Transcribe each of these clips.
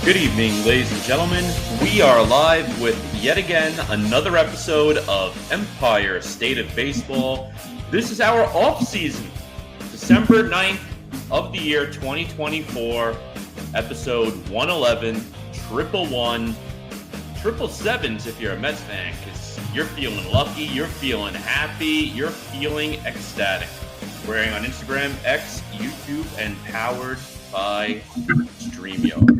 Good evening, ladies and gentlemen. We are live with yet again another episode of Empire State of Baseball. This is our off season, December 9th of the year 2024, episode 111, 111, 777s if you're a Mets fan, because you're feeling lucky, you're feeling happy, you're feeling ecstatic. We're on Instagram, X, YouTube, and powered by StreamYard.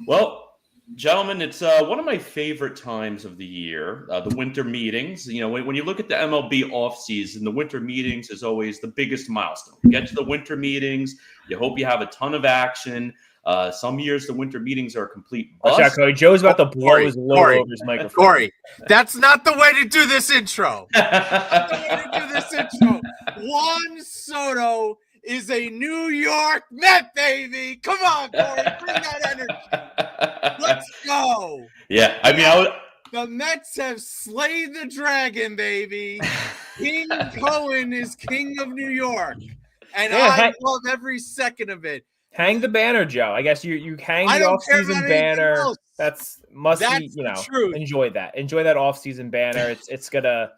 Well, gentlemen, it's one of my favorite times of the year, the winter meetings. You know, when you look at the MLB offseason, the winter meetings is always the biggest milestone. You get to the winter meetings, you hope you have a ton of action. Some years the winter meetings are a complete bust. Watch out, Corey. Joe's about to blow his load over his microphone. Corey, that's not the way to do this intro. Juan Soto is a New York Met, baby. Come on, Corey. Bring that energy. Let's go. Yeah, I mean, the Mets have slayed the dragon, baby. King Cohen is king of New York. And I love every second of it. Hang the banner, Joe. I guess you hang the off-season banner. That's be, you know, true. Enjoy that. Enjoy that off-season banner. It's gonna,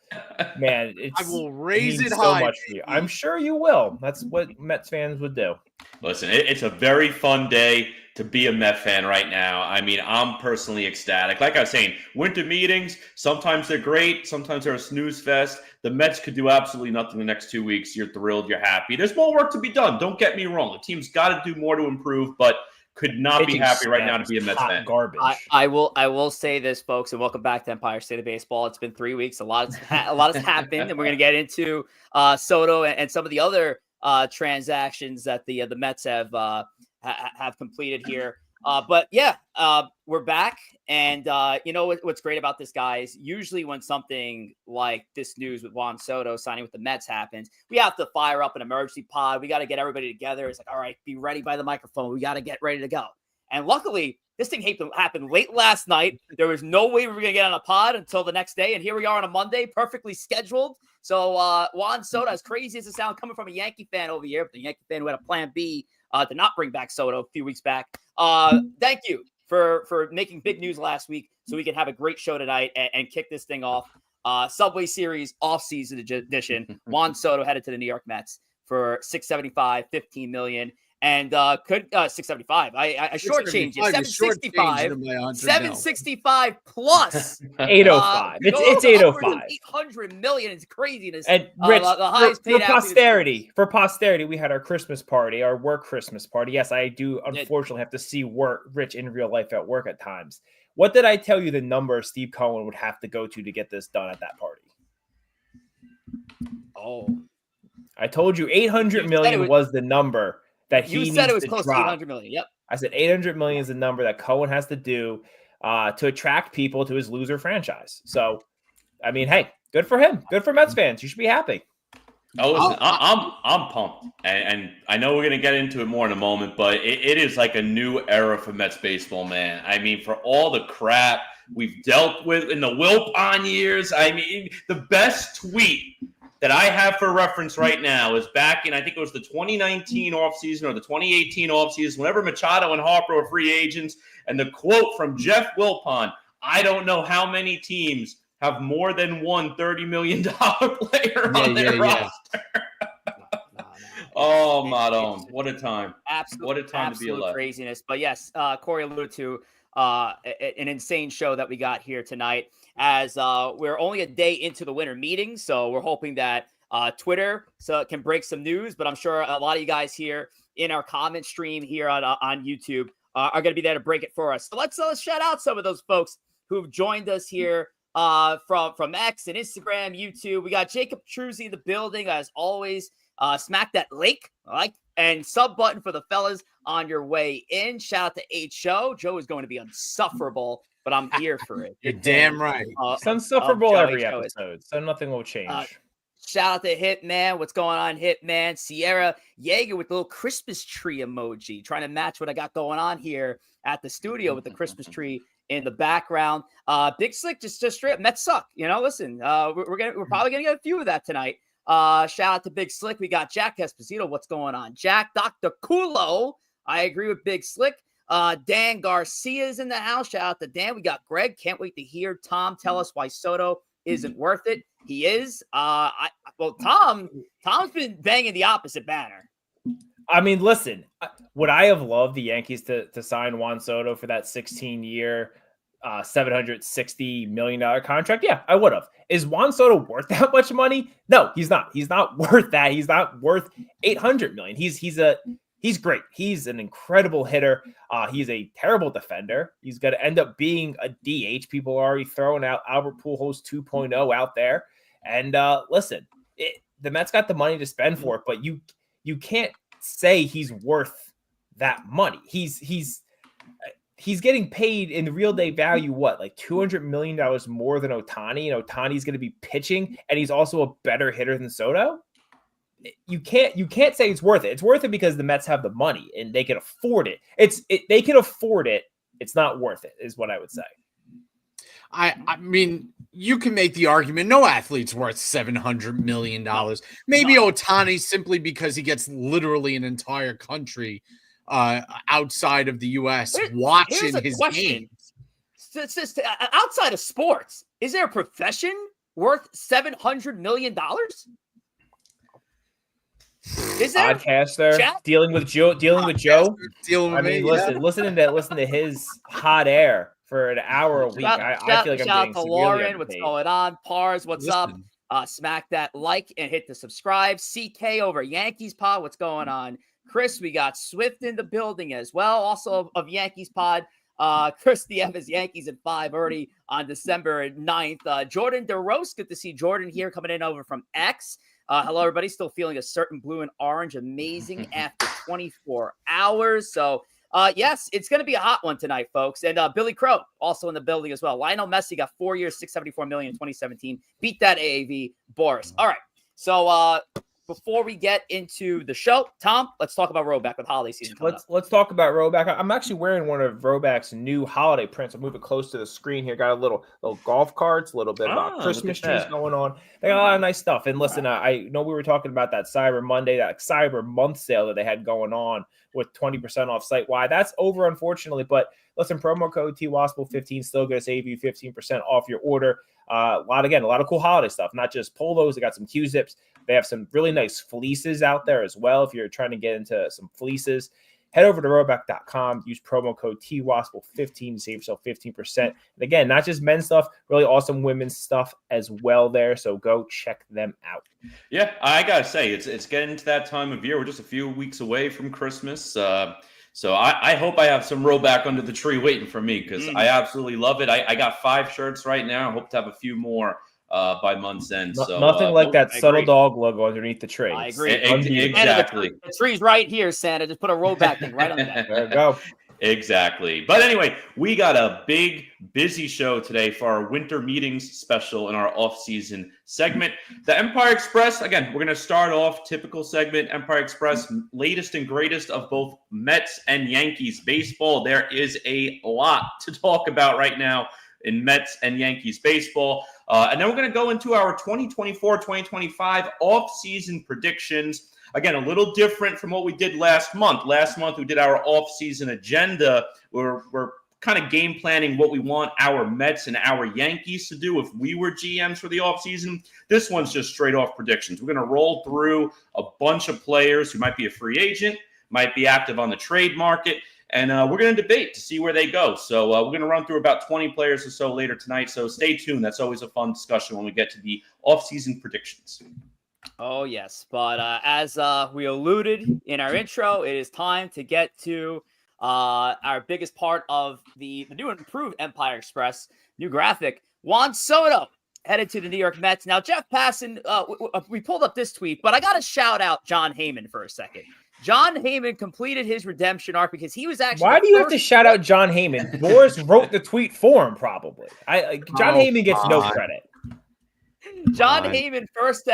man. I will raise it so high. Much for you. I'm sure you will. That's what Mets fans would do. Listen, it's a very fun day to be a Met fan right now. I mean, I'm personally ecstatic. Like I was saying, winter meetings, sometimes they're great. Sometimes they're a snooze fest. The Mets could do absolutely nothing the next 2 weeks. You're thrilled. You're happy. There's more work to be done. Don't get me wrong. The team's got to do more to improve, but could not be happy right now to be a Mets fan. Garbage. I will say this, folks, and welcome back to Empire State of Baseball. It's been 3 weeks. A lot has happened, and we're going to get into Soto and some of the other transactions that the Mets have completed here. But yeah, we're back, and you know what's great about this, guys? Usually when something like this news with Juan Soto signing with the Mets happens, we have to fire up an emergency pod. We got to get everybody together. It's like, all right, be ready by the microphone. We got to get ready to go. And luckily, this thing happened late last night. There was no way we were going to get on a pod until the next day, and here we are on a Monday, perfectly scheduled. So Juan Soto, as crazy as it sounds, coming from a Yankee fan over here, but the Yankee fan who had a plan B to not bring back Soto a few weeks back. Thank you for making big news last week so we can have a great show tonight and kick this thing off. Subway Series offseason edition. Juan Soto headed to the New York Mets for $675, $15 million. And could 675. I shortchanged it. 765. 765 plus 805. It's 805. 800 million is craziness. And Rich, the highest paid for posterity, we had our Christmas party, our work Christmas party. Yes, I do unfortunately have to see Rich in real life at work at times. What did I tell you the number Steve Cohen would have to go to get this done at that party? Oh, I told you 800 million was the number that he said it was close drop. to 800 million. Yep. I said 800 million is the number that Cohen has to do to attract people to his loser franchise. So, I mean, hey, good for him. Good for Mets fans. You should be happy. Oh, listen, I'm pumped, and I know we're gonna get into it more in a moment, but it is like a new era for Mets baseball, man. I mean, for all the crap we've dealt with in the Wilpon years, I mean, the best tweet that I have for reference right now is back in, I think it was the 2019 offseason or the 2018 offseason, whenever Machado and Harper were free agents, and the quote from Jeff Wilpon, I don't know how many teams have more than one $30 million player on their roster. No. Oh, Madon, what a time. What a time to be alive. Craziness. But yes, Corey alluded to an insane show that we got here tonight, as we're only a day into the winter meeting. So we're hoping that Twitter can break some news, but I'm sure a lot of you guys here in our comment stream here on YouTube are going to be there to break it for us. So let's shout out some of those folks who've joined us here from X and Instagram, YouTube. We got Jacob Truzzi in the building, as always. Smack that lake, and sub button for the fellas on your way in. Shout out to H Show. Joe is going to be insufferable, but I'm here for it. You're damn right. It's insufferable every episode, so nothing will change. Shout out to Hitman. What's going on, Hitman? Sierra Yeager with the little Christmas tree emoji, trying to match what I got going on here at the studio with the Christmas tree in the background. Big Slick just straight up Mets suck. You know, listen, we're probably gonna get a few of that tonight. Shout out to Big Slick. We got Jack Esposito. What's going on, Jack? Dr. Kulo. I agree with Big Slick. Dan Garcia's in the house. Shout out to Dan. We got Greg. Can't wait to hear Tom tell us why Soto isn't worth it. He is. Tom's been banging the opposite banner. I mean, listen, would I have loved the Yankees to sign Juan Soto for that 16-year, $760 million contract? Yeah, I would have. Is Juan Soto worth that much money? No, he's not. He's not worth that. He's not worth $800 million. He's great. He's an incredible hitter. He's a terrible defender. He's going to end up being a DH. People are already throwing out Albert Pujols 2.0 out there. And listen, the Mets got the money to spend for it, but you can't say he's worth that money. He's getting paid in real day value, what, like $200 million more than Ohtani, and Ohtani's going to be pitching, and he's also a better hitter than Soto. You can't say it's worth it. It's worth it because the Mets have the money and they can afford it. They can afford it. It's not worth it, is what I would say. I mean, you can make the argument no athlete's worth $700 million. Maybe Ohtani simply because he gets literally an entire country outside of the U.S. watching his games. It's just, outside of sports, is there a profession worth $700 million? Is there podcaster dealing with Joe? Listen to his hot air for an hour a week. I feel like I'm getting severely Lauren, what's going on? Pars, what's up? Smack that like and hit the subscribe. CK over Yankees Pod, what's going on? Chris, we got Swift in the building as well, also of Yankees Pod. Chris DeEvans, Yankees at 5 already on December 9th. Jordan DeRose, good to see Jordan here coming in over from X. Hello, everybody. Still feeling a certain blue and orange. Amazing after 24 hours. So, yes, it's going to be a hot one tonight, folks. And Billy Crow also in the building as well. Lionel Messi got 4 years, $674 million in 2017. Beat that AAV, Boris. All right. So, before we get into the show, Tom, let's talk about Roback with holiday season. Let's talk about Roback. I'm actually wearing one of Roback's new holiday prints. I'll move it close to the screen here. Got a little golf carts, a little bit about Christmas trees going on. They got a lot of nice stuff. And listen, I know we were talking about that Cyber Monday, that Cyber Month sale that they had going on with 20% off site wide. That's over, unfortunately. But listen, promo code TWASPL15 still going to save you 15% off your order. A lot of cool holiday stuff, not just polos. They got some Q-zips. They have some really nice fleeces out there as well. If you're trying to get into some fleeces, head over to roback.com. Use promo code TWASPL15 to save yourself 15%. And again, not just men's stuff, really awesome women's stuff as well there. So go check them out. Yeah, I got to say, it's getting to that time of year. We're just a few weeks away from Christmas. So I hope I have some Roback under the tree waiting for me because I absolutely love it. I got 5 shirts right now. I hope to have a few more by month's end. So nothing like that subtle dog logo underneath the tree. I agree. Exactly. The tree's right here, Santa. Just put a Roback thing right on that. There you go. Exactly. But anyway, we got a big, busy show today for our winter meetings special in our off-season segment. The Empire Express, again, we're going to start off typical segment, Empire Express, latest and greatest of both Mets and Yankees baseball. There is a lot to talk about right now in Mets and Yankees baseball. And then we're going to go into our 2024-2025 off-season predictions. Again, a little different from what we did last month. Last month, we did our off-season agenda. We're kind of game planning what we want our Mets and our Yankees to do if we were GMs for the offseason. This one's just straight off predictions. We're going to roll through a bunch of players who might be a free agent, might be active on the trade market, and we're going to debate to see where they go. So we're going to run through about 20 players or so later tonight. So stay tuned. That's always a fun discussion when we get to the off-season predictions. Oh, yes. But as we alluded in our intro, it is time to get to our biggest part of the new and improved Empire Express, new graphic. Juan Soto headed to the New York Mets. Now, Jeff Passan, we pulled up this tweet, but I got to shout out John Heyman for a second. John Heyman completed his redemption arc because he was actually. Why do you have to shout out John Heyman? Boris wrote the tweet for him, probably. John Heyman gets no credit. John Heyman first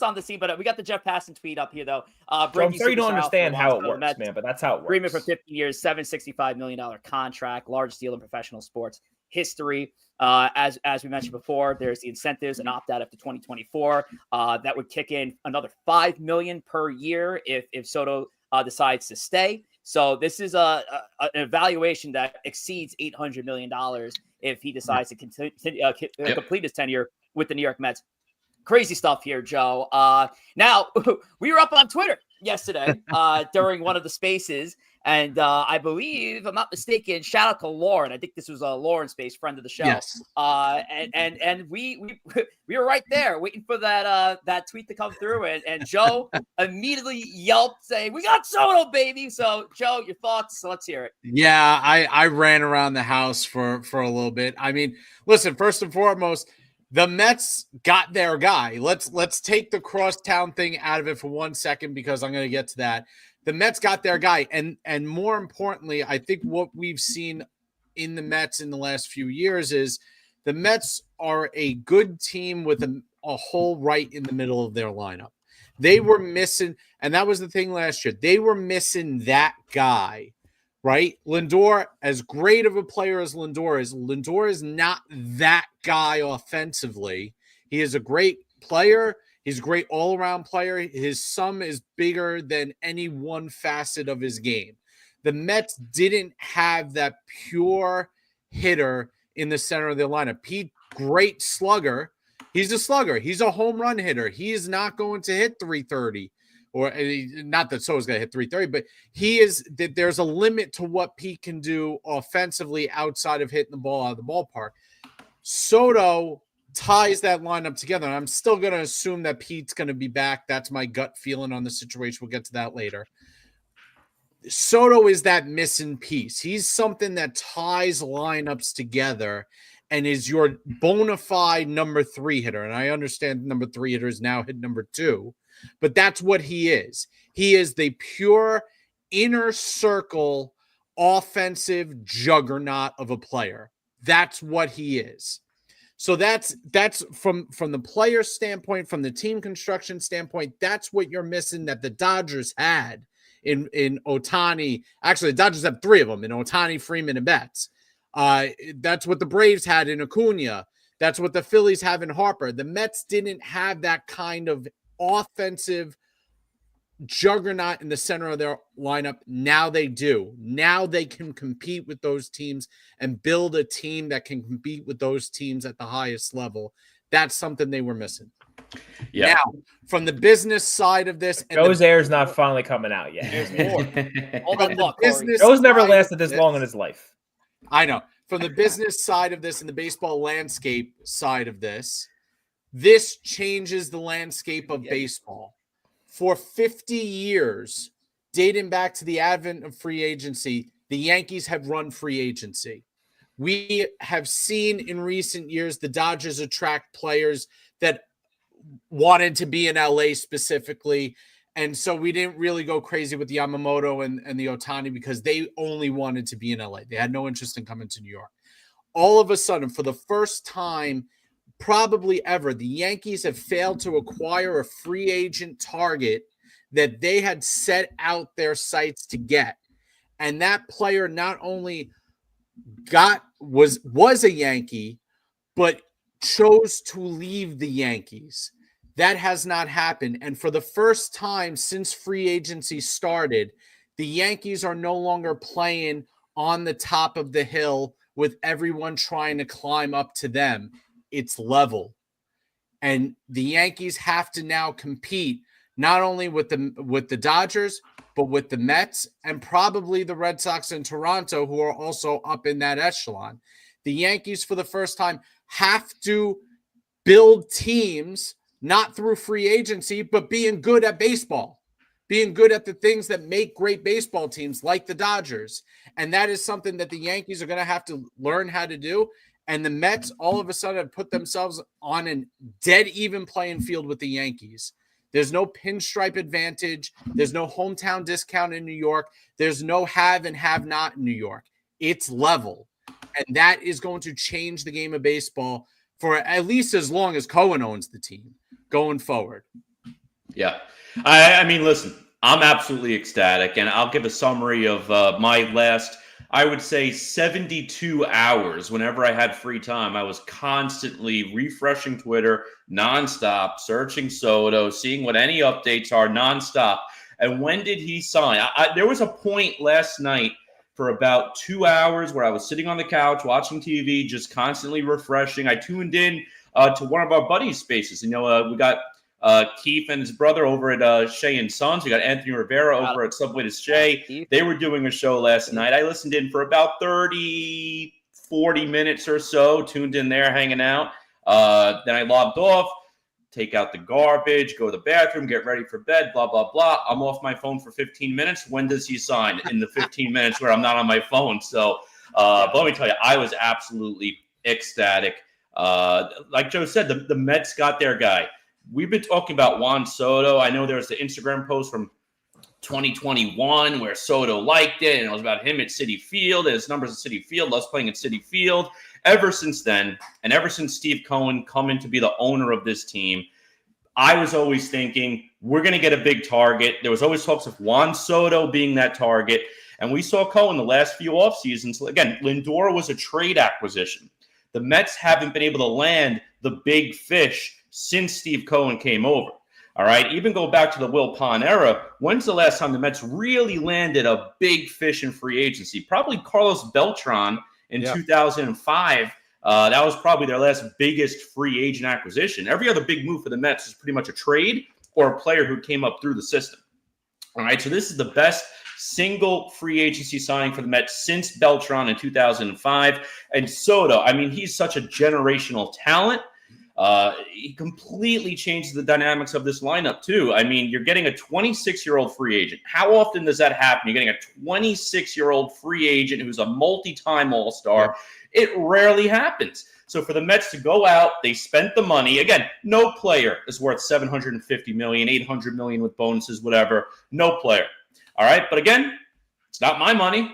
on the scene, but we got the Jeff Passan tweet up here, though. I'm sure you don't understand how it works, man, but that's how it works. Agreement for 15 years, $765 million contract, largest deal in professional sports history. As we mentioned before, there's the incentives and opt-out after 2024. That would kick in another $5 million per year if Soto decides to stay. So this is an evaluation that exceeds $800 million if he decides to complete his tenure with the New York Mets. Crazy stuff here, Joe. Now, we were up on Twitter yesterday during one of the spaces, and I believe, if I'm not mistaken, shout out to Lauren. I think this was a Lauren Space, friend of the show. Yes. And we were right there waiting for that tweet to come through, and Joe immediately yelped saying, "We got Soto, baby!" So, Joe, your thoughts? Let's hear it. Yeah, I ran around the house for a little bit. I mean, listen, first and foremost, the Mets got their guy. Let's take the crosstown thing out of it for 1 second, because I'm going to get to that. The Mets got their guy. And more importantly, I think what we've seen in the Mets in the last few years is the Mets are a good team with a hole right in the middle of their lineup. They were missing, and that was the thing last year. They were missing that guy, right? Lindor, as great of a player as Lindor is not that guy offensively. He is a great player. He's a great all-around player. His sum is bigger than any one facet of his game. The Mets didn't have that pure hitter in the center of their lineup. Pete, great slugger. He's a slugger. He's a home run hitter. He is not going to hit 330. Or not that Soto's going to hit 330, but there's a limit to what Pete can do offensively outside of hitting the ball out of the ballpark. Soto ties that lineup together, and I'm still going to assume that Pete's going to be back. That's my gut feeling on the situation. We'll get to that later. Soto is that missing piece. He's something that ties lineups together and is your bona fide number 3 hitter. And I understand number 3 hitter is now hit number 2, but that's what he is. He is the pure inner circle offensive juggernaut of a player. That's what he is. So that's from the player standpoint, from the team construction standpoint, that's what you're missing that the Dodgers had in Ohtani. Actually, the Dodgers have 3 of them in Ohtani, Freeman, and Betts. That's what the Braves had in Acuna. That's what the Phillies have in Harper. The Mets didn't have that kind of offensive juggernaut in the center of their lineup. Now they do. Now they can compete with those teams and build a team that can compete with those teams at the highest level. That's something they were missing. Yeah. Now, from the business side of this, Joe's air is not finally coming out yet. Joe's never lasted this long in his life. I know. From the business side of this and the baseball landscape side of this, this changes the landscape of baseball. For 50 years, dating back to the advent of free agency, the Yankees have run free agency. We have seen in recent years the Dodgers attract players that wanted to be in LA specifically. And so we didn't really go crazy with the Yamamoto and the Ohtani because they only wanted to be in LA. They had no interest in coming to New York. All of a sudden, for the first time probably ever, the Yankees have failed to acquire a free agent target that they had set out their sights to get. And that player not only was a Yankee, but chose to leave the Yankees. That has not happened. And for the first time since free agency started, the Yankees are no longer playing on the top of the hill with everyone trying to climb up to them. It's level. And the Yankees have to now compete not only with the Dodgers, but with the Mets and probably the Red Sox and Toronto, who are also up in that echelon. The Yankees, for the first time, have to build teams not through free agency, but being good at baseball, being good at the things that make great baseball teams like the Dodgers. And that is something that the Yankees are going to have to learn how to do. And the Mets all of a sudden have put themselves on a dead even playing field with the Yankees. There's no pinstripe advantage. There's no hometown discount in New York. There's no have and have not in New York. It's level. And that is going to change the game of baseball for at least as long as Cohen owns the team going forward. Yeah. I mean, listen, I'm absolutely ecstatic. And I'll give a summary of my last, I would say, 72 hours. Whenever I had free time, I was constantly refreshing Twitter nonstop, searching Soto, seeing what any updates are nonstop. And when did he sign? There was a point last night for about 2 hours where I was sitting on the couch watching TV, just constantly refreshing. I tuned in to one of our buddies' spaces. We got Keith and his brother over at Shea and Sons. We got Anthony Rivera over at Subway to Shea. They were doing a show last night. I listened in for about 30, 40 minutes or so, tuned in there, hanging out. Then I logged off, take out the garbage, go to the bathroom, get ready for bed, blah, blah, blah. I'm off my phone for 15 minutes. When does he sign? In the 15 minutes where I'm not on my phone. So but let me tell you, I was absolutely ecstatic. Like Joe said, the Mets got their guy. We've been talking about Juan Soto. I know there was the Instagram post from 2021 where Soto liked it, and it was about him at Citi Field and his numbers at Citi Field, us playing at Citi Field. Ever since then, and ever since Steve Cohen coming to be the owner of this team, I was always thinking we're going to get a big target. There was always talks of Juan Soto being that target, and we saw Cohen the last few off seasons. Again, Lindor was a trade acquisition. The Mets haven't been able to land the big fish since Steve Cohen came over. All right, even go back to the Will Pond era. When's the last time the Mets really landed a big fish in free agency? Probably Carlos Beltran in 2005. That was probably their last biggest free agent acquisition. Every other big move for the Mets is pretty much a trade or a player who came up through the system. All right, so this is the best single free agency signing for the Mets since Beltran in 2005. And Soto, I mean, he's such a generational talent. He completely changes the dynamics of this lineup, too. I mean, you're getting a 26-year-old free agent. How often does that happen? You're getting a 26-year-old free agent who's a multi-time All-Star. Yeah. It rarely happens. So for the Mets to go out, they spent the money. Again, no player is worth $750 million, $800 million with bonuses, whatever. No player. All right, but again, it's not my money.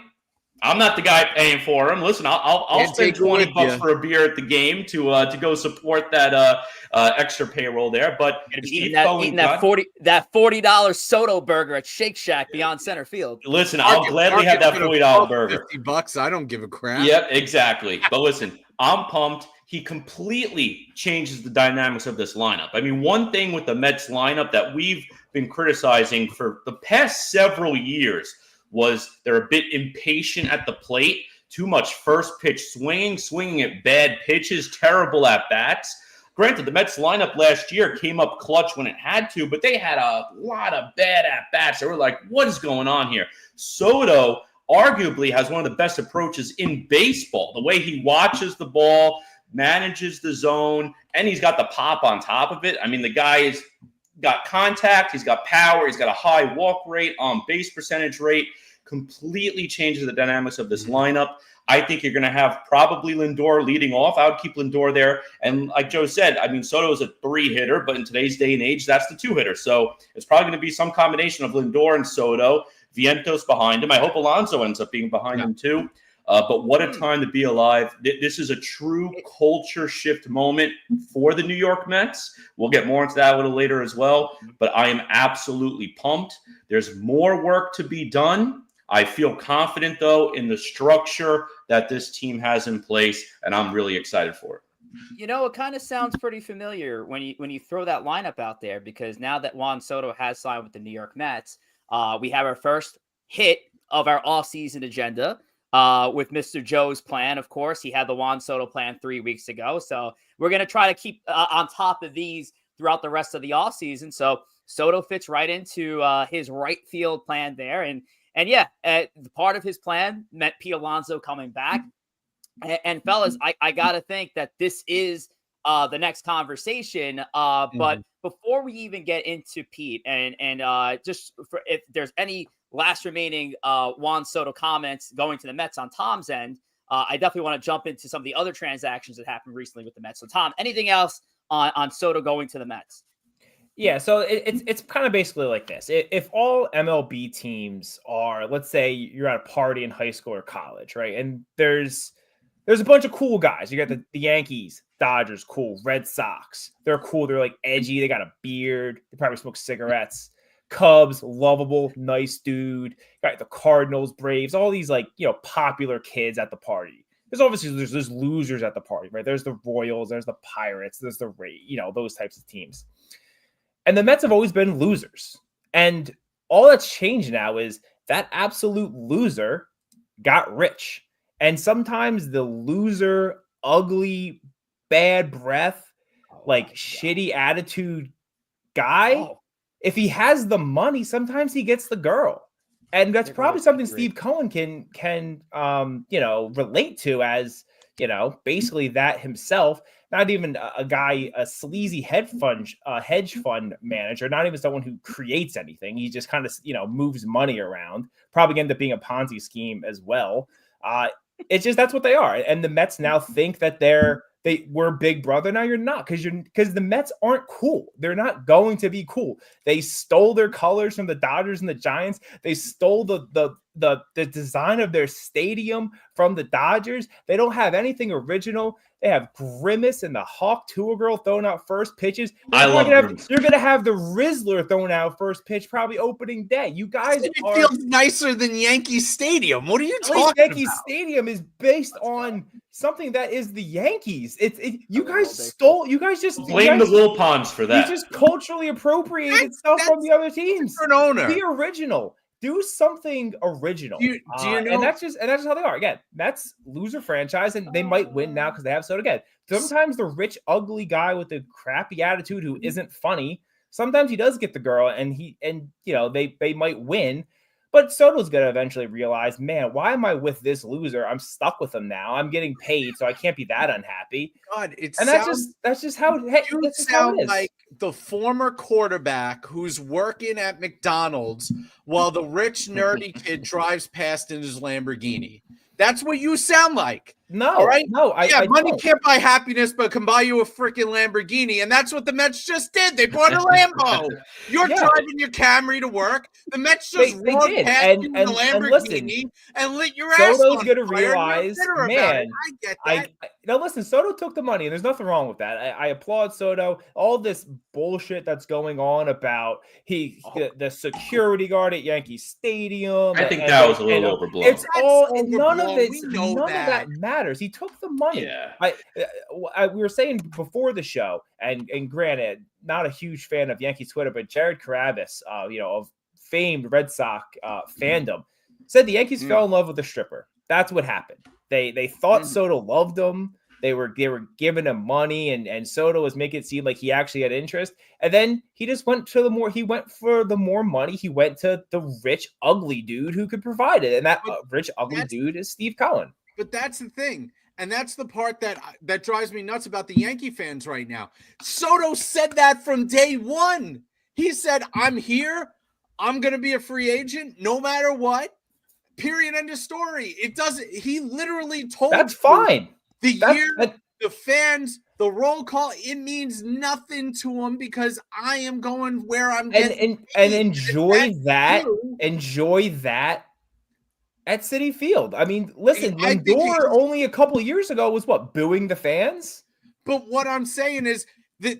I'm not the guy paying for him. Listen, I'll spend $20 for a beer at the game to go support that extra payroll there. But eating that $40 Soto burger at Shake Shack beyond center field. Listen, I'll gladly have that $40 burger. $50, I don't give a crap. Yep, exactly. But listen, I'm pumped. He completely changes the dynamics of this lineup. I mean, one thing with the Mets lineup that we've been criticizing for the past several years was they're a bit impatient at the plate, too much first pitch swinging at bad pitches, terrible at bats. Granted, the Mets lineup last year came up clutch when it had to, but they had a lot of bad at bats. They were like, what is going on here? Soto arguably has one of the best approaches in baseball. The way he watches the ball, manages the zone, and he's got the pop on top of it. I mean, the guy is got contact, he's got power, he's got a high walk rate, base percentage rate, completely changes the dynamics of this lineup. I think you're going to have probably Lindor leading off. I would keep Lindor there. And like Joe said, I mean, Soto is a 3-hitter, but in today's day and age, that's the 2-hitter. So it's probably going to be some combination of Lindor and Soto, Vientos behind him. I hope Alonso ends up being behind him too. But what a time to be alive. This is a true culture shift moment for the New York Mets. We'll get more into that a little later as well. But I am absolutely pumped. There's more work to be done. I feel confident, though, in the structure that this team has in place, and I'm really excited for it. You know, it kind of sounds pretty familiar when you throw that lineup out there, because now that Juan Soto has signed with the New York Mets, we have our first hit of our offseason agenda. With Mr. Joe's plan, of course. He had the Juan Soto plan 3 weeks ago. So we're going to try to keep on top of these throughout the rest of the offseason. So Soto fits right into his right field plan there. And yeah, the part of his plan meant Pete Alonso coming back. And fellas, I got to think that this is the next conversation. But before we even get into Pete and just for, if there's any last remaining Juan Soto comments going to the Mets on Tom's end, I definitely want to jump into some of the other transactions that happened recently with the Mets. So Tom, anything else on Soto going to the Mets? Yeah, so it's kind of basically like this. If all MLB teams are, let's say you're at a party in high school or college, right? And there's a bunch of cool guys. You got the Yankees, Dodgers, cool. Red Sox, they're cool. They're like edgy. They got a beard. They probably smoke cigarettes. Cubs, lovable, nice dude. Got the Cardinals, Braves, all these popular kids at the party. There's obviously there's losers at the party, right? There's the Royals, there's the Pirates, there's the Rays, those types of teams. And the Mets have always been losers. And all that's changed now is that absolute loser got rich. And sometimes the loser, ugly, bad breath, shitty attitude guy, if he has the money, sometimes he gets the girl. And that's probably something Steve Cohen can relate to as, basically that himself. Not even a sleazy hedge fund manager, not even someone who creates anything. He just kind of, moves money around. Probably end up being a Ponzi scheme as well. It's just that's what they are. And the Mets now think that we're Big Brother. Now you're not, because the Mets aren't cool. They're not going to be cool. They stole their colors from the Dodgers and the Giants. They stole the design of their stadium from the Dodgers. They don't have anything original. They have Grimace and the Hawk Tour Girl throwing out first pitches. You're going to have the Rizzler throwing out first pitch probably opening day. You guys feels nicer than Yankee Stadium. What are you talking about? Yankee Stadium is based on something that is the Yankees. You guys just blame the Wilpons for that. You just culturally appropriated stuff from the other teams. Be original. Do something original. Do you know? And that's just how they are. Again, Mets loser franchise, and they might win now because they have Soto again. Sometimes the rich, ugly guy with the crappy attitude who isn't funny, sometimes he does get the girl, and they might win. But Soto's gonna eventually realize, man, why am I with this loser? I'm stuck with him now. I'm getting paid, so I can't be that unhappy. God, that's just how you sound like the former quarterback who's working at McDonald's while the rich nerdy kid drives past in his Lamborghini. That's what you sound like. No, all right? No, money can't buy happiness, but can buy you a freaking Lamborghini, and that's what the Mets just did. They bought a Lambo. You're driving your Camry to work. The Mets just rolled past you in the Lamborghini and lit your ass Soto's on going to fire. realize, man. I get that. Now listen, Soto took the money, and there's nothing wrong with that. I applaud Soto. All this bullshit that's going on about the security guard at Yankee Stadium. I think that was a little overblown. It's all none of that matters. He took the money. Yeah. We were saying before the show, and granted, not a huge fan of Yankees Twitter, but Jared Carabas, of famed Red Sox fandom, said the Yankees fell in love with the stripper. That's what happened. They thought Soto loved them. They were giving him money, and Soto was making it seem like he actually had interest. And then he just went for the more money. He went to the rich, ugly dude who could provide it. And that rich, ugly dude is Steve Cohen. But that's the thing. And that's the part that drives me nuts about the Yankee fans right now. Soto said that from day one. He said, I'm here. I'm going to be a free agent no matter what. Period. End of story. He literally told that's fine. The fans, the roll call, it means nothing to them because I am going where I'm getting and enjoy that. Enjoy that at Citi Field. I mean, listen, Lindor only a couple years ago was booing the fans? But what I'm saying is the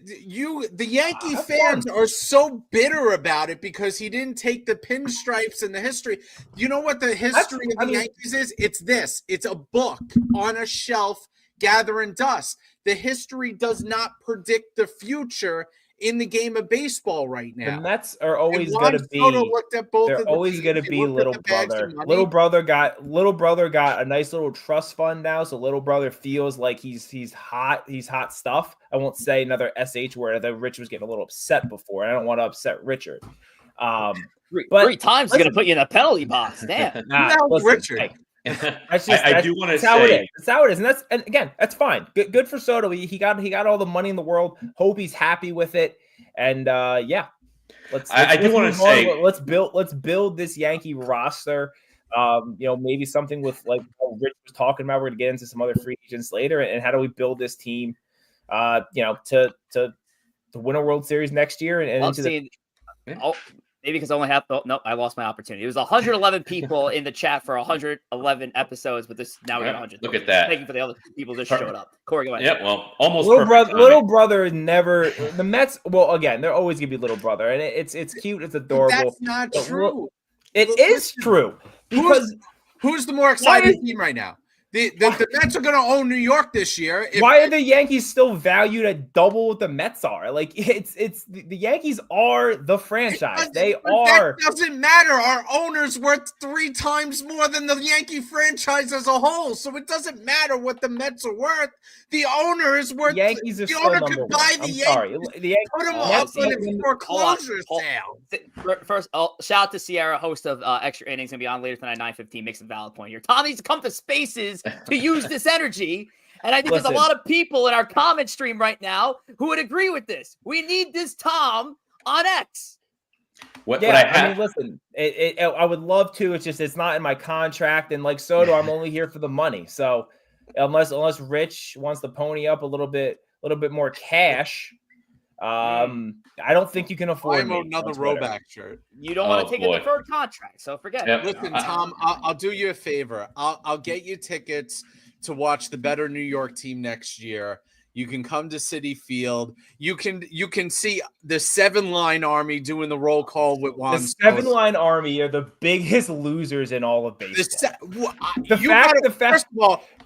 Yankee fans are so bitter about it because he didn't take the pinstripes and the history. You know what the history of the Yankees is? It's this. It's a book on a shelf gathering dust. The history does not predict the future in the game of baseball right now. The Mets are always going to be. They're always going to be little brother. Little brother got a nice little trust fund now, so little brother feels like he's hot. He's hot stuff. I won't say another sh word. The Rich was getting a little upset before. I don't want to upset Richard. But 3 times going to put you in a penalty box. Damn. Richard. Hey, I do want to say that's how it is, and again, that's fine. Good for Soto. He got all the money in the world. Hope he's happy with it. And let's build this Yankee roster. Maybe something with like what Rich was talking about. We're gonna get into some other free agents later, and how do we build this team? To win a World Series next year Maybe because I only have I lost my opportunity. It was 111 people in the chat for 111 episodes, but this now we got 100. Look at that. Thank you for the other people that showed up. Corey, go ahead. Yeah, well, almost little brother is never the Mets. Well, again, they're always gonna be little brother, and it's cute, it's adorable. That's not true. It is true because who's the more exciting team right now? The Mets are going to own New York this year. Why are the Yankees still valued at double what the Mets are? Like it's the Yankees are the franchise. That doesn't matter. Our owner's worth 3 times more than the Yankee franchise as a whole. So it doesn't matter what the Mets are worth. The owner is worth. Yankees the owner could buy the Yankees. The Yankees put them up on a foreclosure sale. First, shout out to Sierra, host of Extra Innings, gonna be on later tonight, 9:15. Makes a valid point here. Tom needs to come to Spaces to use this energy. And I think there's a lot of people in our comment stream right now who would agree with this. We need this Tom on X. I mean, listen, I would love to. It's not in my contract. And like Soto, I'm only here for the money. So unless Rich wants to pony up a little bit more cash, I don't think you can afford another Roback shirt. You don't want to take a deferred contract, so forget it. Listen, Tom, I'll do you a favor. I'll get you tickets to watch the better New York team next year. You can come to Citi Field. You can see the 7-line army doing the roll call with Juan. The 7-line army are the biggest losers in all of baseball.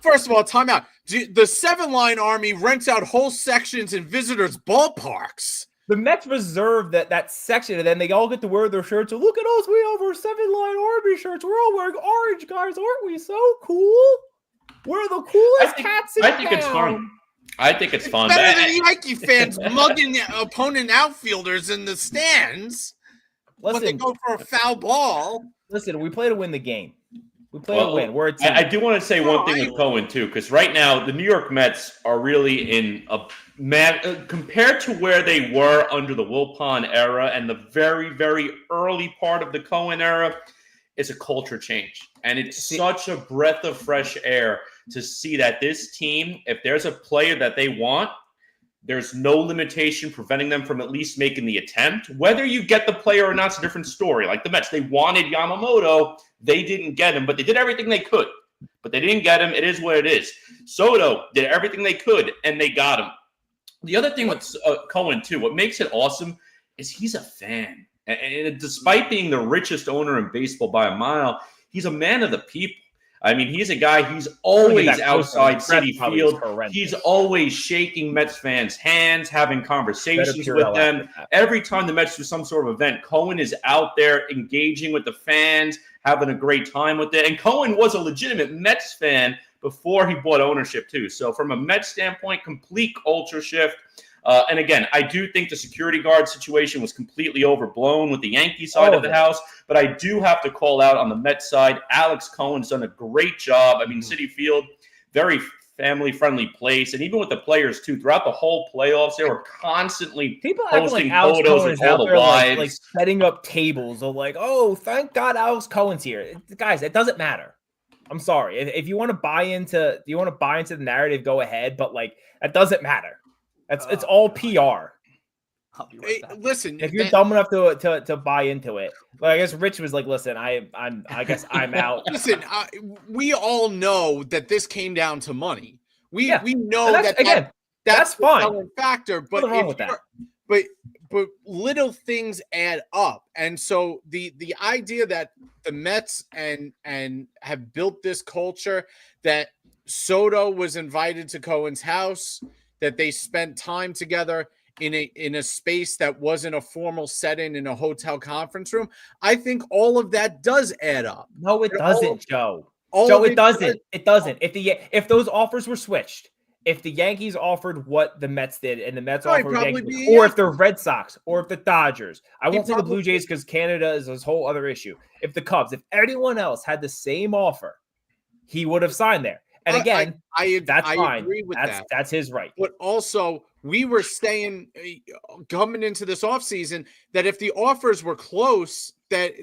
First of all, time out. The 7-line army rents out whole sections in visitors' ballparks. The Mets reserve that section, and then they all get to wear their shirts. So look at us, we have our 7-line army shirts. We're all wearing orange, guys, aren't we? So cool. We're the coolest cats in town. I think it's fun. I think it's fun. Better than Yankee fans mugging opponent outfielders in the stands when they go for a foul ball. Listen, we play to win the game. We play to win. We're a team. I do want to say one thing with Cohen, too, because right now the New York Mets are really in a compared to where they were under the Wilpon era and the very, very early part of the Cohen era, it's a culture change. And it's such a breath of fresh air to see that this team, if there's a player that they want, there's no limitation preventing them from at least making the attempt. Whether you get the player or not, it's a different story. Like the Mets, they wanted Yamamoto. They didn't get him, but they did everything they could. But they didn't get him. It is what it is. Soto did everything they could, and they got him. The other thing with Cohen, too, what makes it awesome is he's a fan. And despite being the richest owner in baseball by a mile, he's a man of the people. I mean, he's a guy, he's always outside Citi Field. He's always shaking Mets fans' hands, having conversations with them. Every time the Mets do some sort of event, Cohen is out there engaging with the fans, having a great time with it. And Cohen was a legitimate Mets fan before he bought ownership, too. So from a Mets standpoint, complete culture shift. And again, I do think the security guard situation was completely overblown with the Yankee side of the house, but I do have to call out on the Mets side. Alex Cohen's done a great job. I mean, Citi Field, very family-friendly place, and even with the players too, throughout the whole playoffs, they were constantly posting photos with all the wives, like setting up tables of like, oh, thank God Alex Cohen's here. Guys, it doesn't matter. I'm sorry. If you want to buy into the narrative, go ahead, but like that doesn't matter. It's all PR. Listen, if you're dumb enough to buy into it, well, I guess Rich was like, "Listen, I guess I'm out." Listen, we all know that this came down to money. We know that's fine. The factor, but wrong with that. But little things add up, and so the idea that the Mets and have built this culture, that Soto was invited to Cohen's house, that they spent time together in a space that wasn't a formal setting in a hotel conference room. I think all of that does add up. No, it doesn't, Joe. Joe, it doesn't. It doesn't. If those offers were switched, if the Yankees offered what the Mets did and the Mets offered the Yankees, or if the Red Sox or if the Dodgers, I won't say the Blue Jays because Canada is this whole other issue. If the Cubs, if anyone else had the same offer, he would have signed there. And again, that's fine. Agree with that. That's his right. But also, we were saying coming into this offseason that if the offers were close, that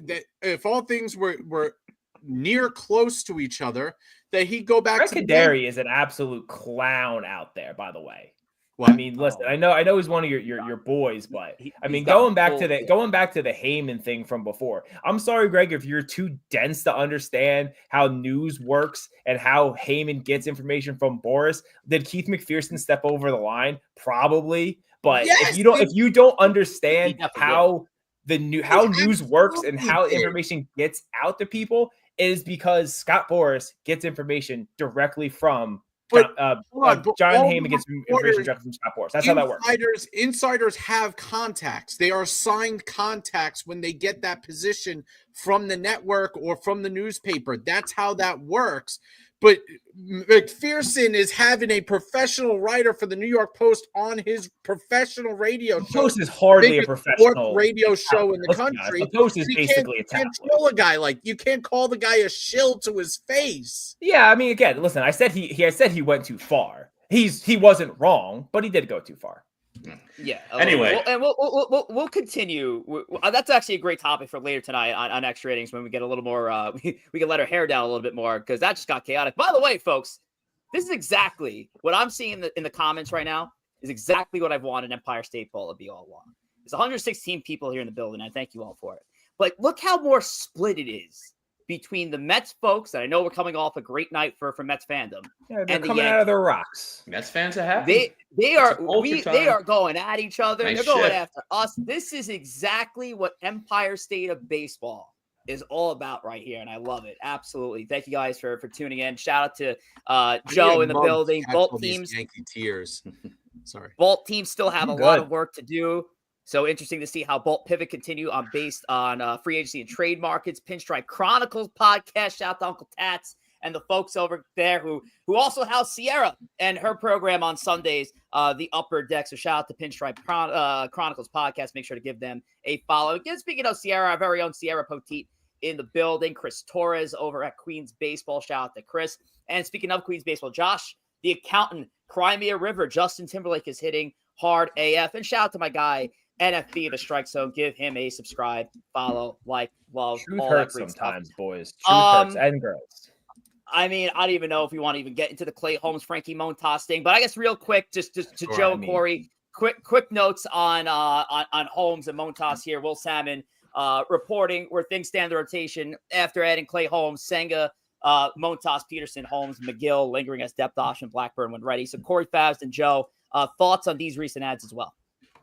if all things were near close to each other, that he'd go back Greg to Kadary is an absolute clown out there, by the way. What? I mean, listen, I know he's one of your boys, but I mean, going back to the Heyman thing from before. I'm sorry, Greg, if you're too dense to understand how news works and how Heyman gets information from Boris. Did Keith McPherson step over the line? Probably, but yes, if you don't understand how news works and how information gets out to people, is because Scott Boras gets information directly from But John all Heyman the gets information reporters, directly from Scott Boras. That's how that works. Insiders have contacts. They are signed contacts when they get that position from the network or from the newspaper. That's how that works. But McPherson is having a professional writer for the New York Post on his professional radio show. The Post is hardly a professional sports radio show in the Listen, country. guys, the Post is You basically a can't tabloid. troll a guy like you can't call the guy a shill to his face. Yeah, I mean, again, listen, I said he went too far. He wasn't wrong, but he did go too far. Yeah. Anyway, we'll continue. That's actually a great topic for later tonight on X ratings when we get a little more. We can let our hair down a little bit more because that just got chaotic. By the way, folks, this is exactly what I'm seeing in the comments right now. Is exactly what I've wanted Empire State Bowl to be all along. There's 116 people here in the building. I thank you all for it. But look how more split it is between the Mets folks, and I know we're coming off a great night for Mets fandom. Yeah, they're and coming out of their rocks. Mets fans are happy. They are going at each other. Nice They're going shift. after us. This is exactly what Empire State of Baseball is all about right here, and I love it. Absolutely. Thank you guys for tuning in. Shout out to Joe in the building. Both teams. Yankee tears. Sorry. Both teams still have a lot of work to do. So interesting to see how Bolt Pivot continue based on free agency and trade markets. Pinstripe Chronicles podcast. Shout out to Uncle Tats and the folks over there who also house Sierra and her program on Sundays, the Upper Deck. So shout out to Pinstripe Chronicles podcast. Make sure to give them a follow. Again, speaking of Sierra, our very own Sierra Poteet in the building. Chris Torres over at Queens Baseball. Shout out to Chris. And speaking of Queens Baseball, Josh, the accountant, Crimea River, Justin Timberlake is hitting hard AF. And shout out to my guy, NFB, the Strike Zone. Give him a subscribe, follow, like, love. Truth all hurts that great sometimes, stuff. boys. Truth hurts, and girls. I mean, I don't even know if we want to even get into the Clay Holmes, Frankie Montas thing, but I guess real quick, just to Sure, Joe and Corey, quick notes on Holmes and Montas here. Will Salmon reporting where things stand in the rotation after adding Clay Holmes, Senga, Montas, Peterson, Holmes, McGill lingering as depth option, Blackburn when ready. So Corey, Favs, and Joe, thoughts on these recent ads as well.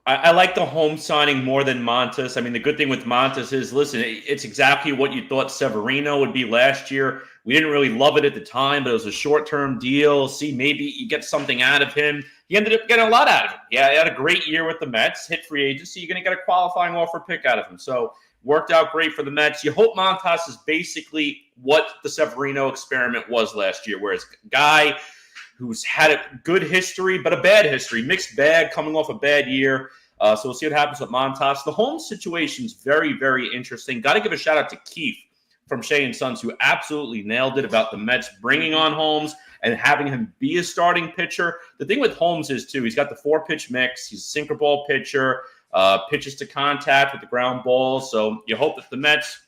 I like the home signing more than Montas. I mean, the good thing with Montas is, listen, it's exactly what you thought Severino would be last year. We didn't really love it at the time, but it was a short-term deal. See, maybe you get something out of him. He ended up getting a lot out of him. Yeah, he had a great year with the Mets, hit free agency. You're going to get a qualifying offer pick out of him. So worked out great for the Mets. You hope Montas is basically what the Severino experiment was last year, where it's a guy who's had a good history, but a bad history, mixed bag, coming off a bad year. So we'll see what happens with Montas. The Holmes situation is very, very interesting. Got to give a shout out to Keith from Shea and Sons, who absolutely nailed it about the Mets bringing on Holmes and having him be a starting pitcher. The thing with Holmes is, too, he's got the 4-pitch mix. He's a sinker ball pitcher, pitches to contact with the ground ball. So you hope that the Mets,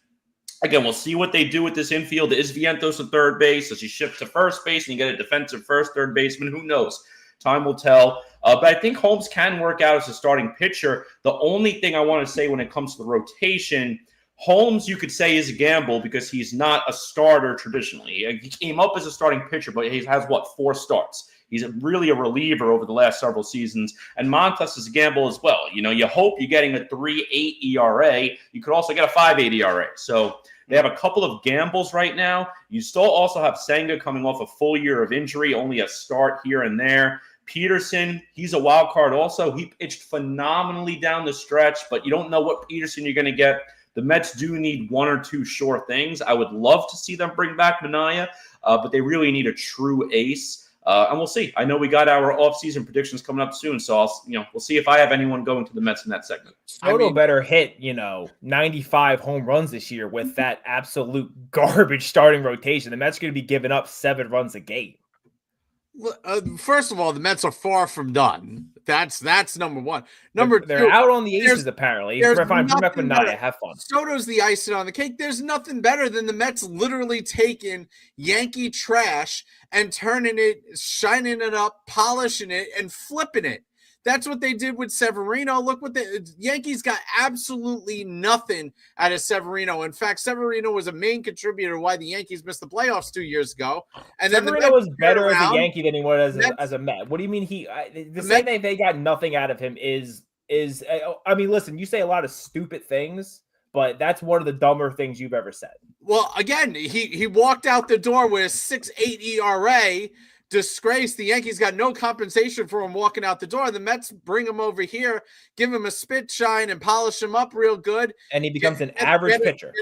again, we'll see what they do with this infield. Is Vientos at third base? Does he shift to first base and you get a defensive first, third baseman? Who knows? Time will tell. But I think Holmes can work out as a starting pitcher. The only thing I want to say when it comes to the rotation, Holmes, you could say, is a gamble because he's not a starter traditionally. He came up as a starting pitcher, but he has, 4 starts? He's really a reliever over the last several seasons. And Montas is a gamble as well. You know, you hope you're getting a 3.8 ERA. You could also get a 5.8 ERA. So they have a couple of gambles right now. You still also have Senga coming off a full year of injury, only a start here and there. Peterson, he's a wild card also. He pitched phenomenally down the stretch, but you don't know what Peterson you're going to get. The Mets do need 1 or 2 sure things. I would love to see them bring back Minaya, but they really need a true ace. And we'll see. I know we got our offseason predictions coming up soon, so we'll see if I have anyone going to the Mets in that segment. Soto better hit, 95 home runs this year with that absolute garbage starting rotation. The Mets are going to be giving up 7 runs a game. First of all, the Mets are far from done. That's number one. Number they're 2, out on the aces apparently. Have fun. Soto's the icing on the cake. There's nothing better than the Mets literally taking Yankee trash and turning it, shining it up, polishing it, and flipping it. That's what they did with Severino. Look what the Yankees got absolutely nothing out of Severino. In fact, Severino was a main contributor to why the Yankees missed the playoffs 2 years ago. And then Severino was better as a Yankee than he was as a Met. What do you mean the saying that they got nothing out of him is I mean, listen, you say a lot of stupid things, but that's one of the dumber things you've ever said. Well, again, he walked out the door with a 6.8 ERA. Disgrace. The Yankees got no compensation for him walking out the door. The Mets bring him over here, give him a spit shine, and polish him up real good. And he becomes an average pitcher.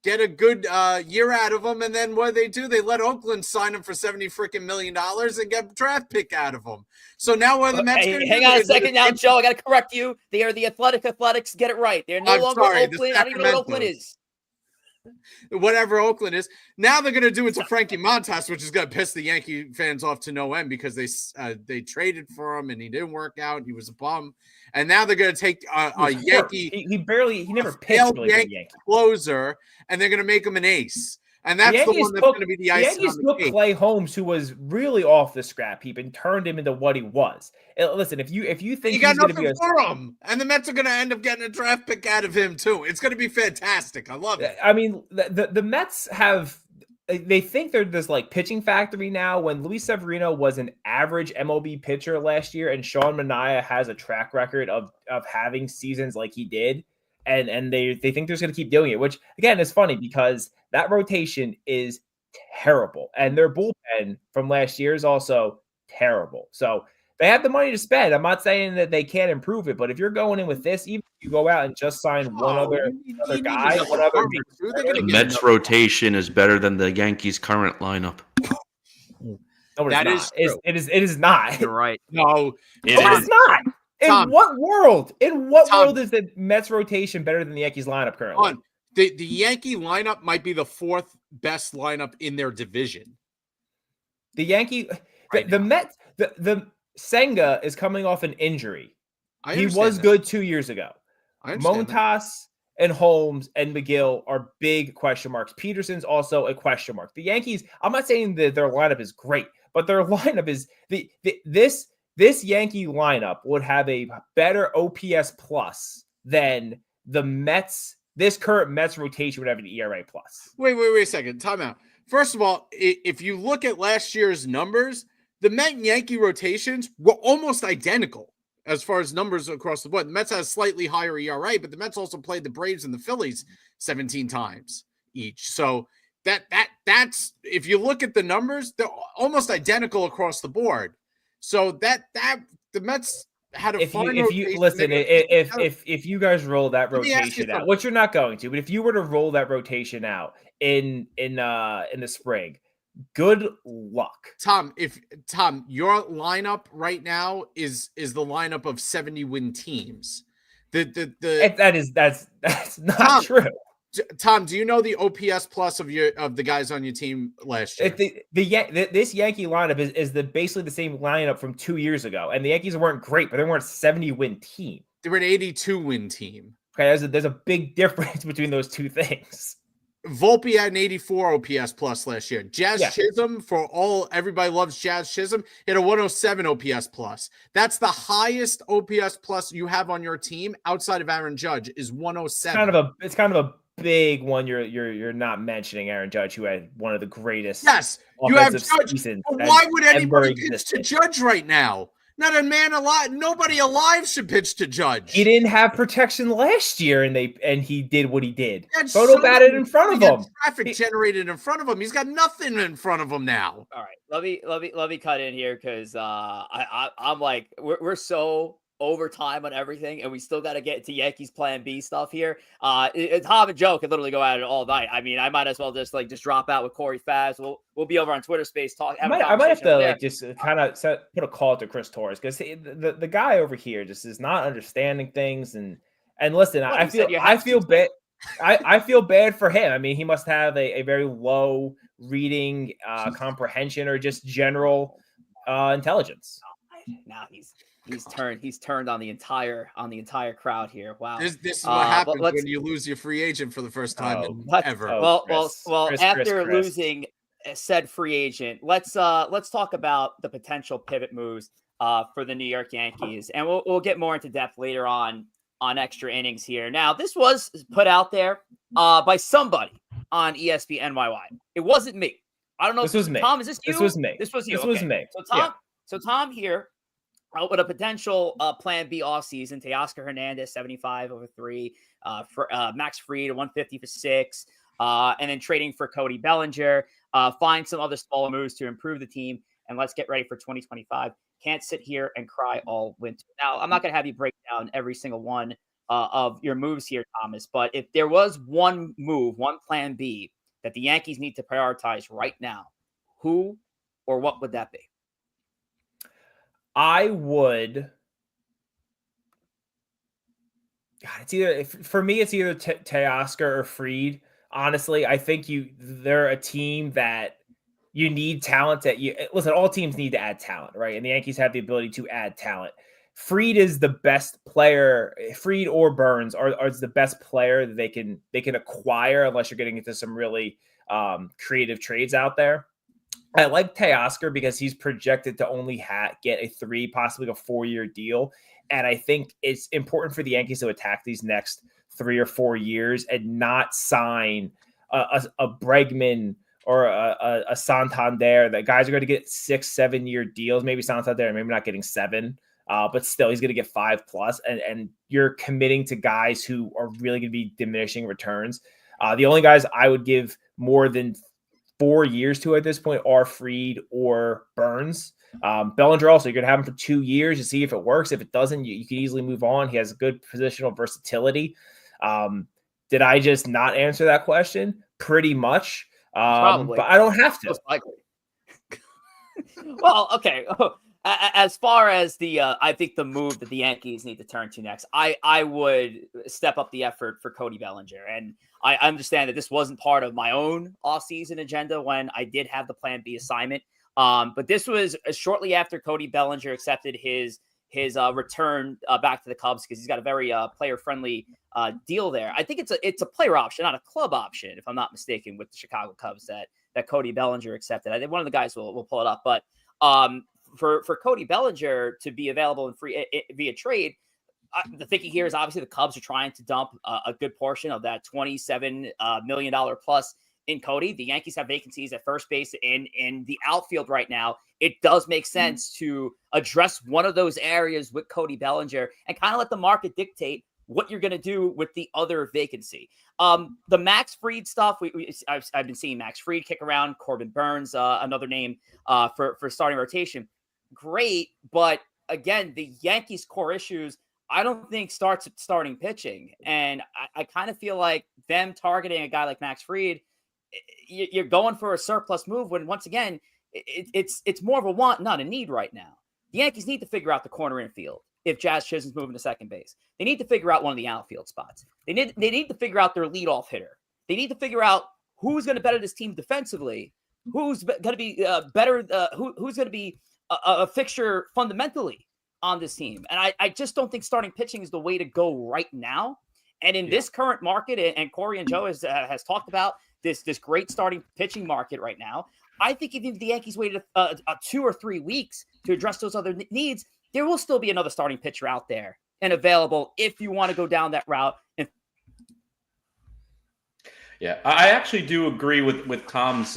Get a good year out of him, and then what do? They let Oakland sign him for $70 million and get a draft pick out of him. So now what are the Mets? Hang on a second now, Joe. I got to correct you. They are the Athletics. Get it right. They're no longer Oakland. I don't even know what Oakland is. Whatever Oakland is. Now they're going to do it to Frankie Montas, which is going to piss the Yankee fans off to no end because they traded for him and he didn't work out. He was a bum. And now they're going to take a Yankee. He never pitched really Yankee closer, and they're going to make him an ace. And that's the one that's going to be the icing on the cake. The Yankees took Clay Holmes, who was really off the scrap heap, and turned him into what he was. Listen, if you think you got nothing for him, and the Mets are going to end up getting a draft pick out of him too. It's going to be fantastic. I love it. I mean, the Mets they think they're this like pitching factory now. When Luis Severino was an average MLB pitcher last year, and Sean Manaea has a track record of having seasons like he did. And they think they're going to keep doing it, which again is funny because that rotation is terrible, and their bullpen from last year is also terrible. So they have the money to spend. I'm not saying that they can't improve it, but if you're going in with this, even if you go out and just sign one other guy, the Mets rotation is better than the Yankees' current lineup. No, that is true. It is not. You're right. No, it is not. In what world is the Mets rotation better than the Yankees lineup currently? The Yankee lineup might be the fourth best lineup in their division. The Mets, the Senga is coming off an injury. He was good 2 years ago. Montas and Holmes and McGill are big question marks. Peterson's also a question mark. The Yankees, I'm not saying that their lineup is great, but their lineup is this Yankee lineup would have a better OPS plus than the Mets. This current Mets rotation would have an ERA plus. Wait a second. Time out. First of all, if you look at last year's numbers, the Met and Yankee rotations were almost identical as far as numbers across the board. The Mets had a slightly higher ERA, but the Mets also played the Braves and the Phillies 17 times each. So that's if you look at the numbers, they're almost identical across the board. So that the Mets had a fun rotation. If you guys roll that rotation out, which you're not going to, but if you were to roll that rotation out in the spring, good luck. Tom, your lineup right now is the lineup of 70 win teams. That's not true. Tom, do you know the OPS plus of the guys on your team last year? This Yankee lineup is basically the same lineup from 2 years ago, and the Yankees weren't great, but they weren't a 70-win team. They were an 82-win team. Okay, there's a big difference between those two things. Volpe had an 84 OPS plus last year. Chisholm, everybody loves Jazz Chisholm, he had a 107 OPS plus. That's the highest OPS plus you have on your team outside of Aaron Judge is 107. It's kind of a big one. You're not mentioning Aaron Judge, who had one of the greatest. Yes, you have Judge. Why would anybody pitch to Judge right now? Not a man alive. Nobody alive should pitch to Judge. He didn't have protection last year, and he did what he did. Photo batted in front of him. Traffic generated in front of him. He's got nothing in front of him now. All right, let me cut in here because I'm like we're so over time on everything, and we still got to get to Yankees Plan B stuff here. Tom and Joe could literally go at it all night. I mean, I might as well just drop out with Corey Favs. We'll be over on Twitter Space talk. I might have to just kind of put a call to Chris Torres because the guy over here just is not understanding things. And listen, I feel bad. I feel bad for him. I mean, he must have a very low reading comprehension or just general intelligence. Now he's turned on the entire crowd here. Wow. This is what happens when you lose your free agent for the first time ever. After losing said free agent, let's talk about the potential pivot moves for the New York Yankees, and we'll get more into depth later on extra innings here. Now, this was put out there by somebody on ESPN NYY. It wasn't me. I don't know. This was me. Tom, is this you? This was me. This was you. This was me. So Tom here with a potential plan B offseason, Teoscar Hernandez, 75 over 3, for Max Fried, 150 for 6, and then trading for Cody Bellinger, find some other smaller moves to improve the team, and let's get ready for 2025. Can't sit here and cry all winter. Now, I'm not going to have you break down every single one of your moves here, Thomas, but if there was one move, one plan B that the Yankees need to prioritize right now, who or what would that be? I would. God, it's either for me. It's either Teoscar or Fried. Honestly, I think they're a team that you need talent. Listen. All teams need to add talent, right? And the Yankees have the ability to add talent. Fried is the best player. Fried or Burns are the best player that they can acquire, unless you're getting into some really creative trades out there. I like Teoscar because he's projected to only get a 3, possibly a 4-year deal. And I think it's important for the Yankees to attack these next 3 or 4 years and not sign a Bregman or a Santander. That guys are going to get 6-7 year deals. Maybe Santander, maybe not getting 7, but still he's going to get 5+. And you're committing to guys who are really going to be diminishing returns. The only guys I would give more than 4 years to at this point are Fried or Burns. Bellinger also, you're going to have him for 2 years to see if it works. If it doesn't, you can easily move on. He has good positional versatility. Did I just not answer that question? Pretty much. Probably. But I don't have to. Most likely. Well, okay. As far as I think the move that the Yankees need to turn to next, I would step up the effort for Cody Bellinger. And I understand that this wasn't part of my own offseason agenda when I did have the plan B assignment. But this was shortly after Cody Bellinger accepted his return back to the Cubs, because he's got a very player-friendly deal there. I think it's a player option, not a club option, if I'm not mistaken, with the Chicago Cubs that Cody Bellinger accepted. I think one of the guys will pull it up. But for Cody Bellinger to be available and free via trade, the thinking here is obviously the Cubs are trying to dump a good portion of that $27 million plus in Cody. The Yankees have vacancies at first base and in the outfield right now. It does make sense to address one of those areas with Cody Bellinger and kind of let the market dictate what you're going to do with the other vacancy. The Max Fried stuff, I've been seeing Max Fried kick around. Corbin Burns, another name for starting rotation. Great, but again, the Yankees' core issues, I don't think starts at starting pitching. And I kind of feel like them targeting a guy like Max Fried, you're going for a surplus move when, once again, it's more of a want, not a need right now. The Yankees need to figure out the corner infield if Jazz Chisholm's moving to second base. They need to figure out one of the outfield spots. They need to figure out their leadoff hitter. They need to figure out who's going to better this team defensively, who's going to be better, who's going to be a fixture fundamentally on this team. And I just don't think starting pitching is the way to go right now. And in this current market, and Corey and Joe has talked about this great starting pitching market right now, I think if the Yankees waited 2 or 3 weeks to address those other needs, there will still be another starting pitcher out there and available if you want to go down that route. Yeah, I actually do agree with Tom's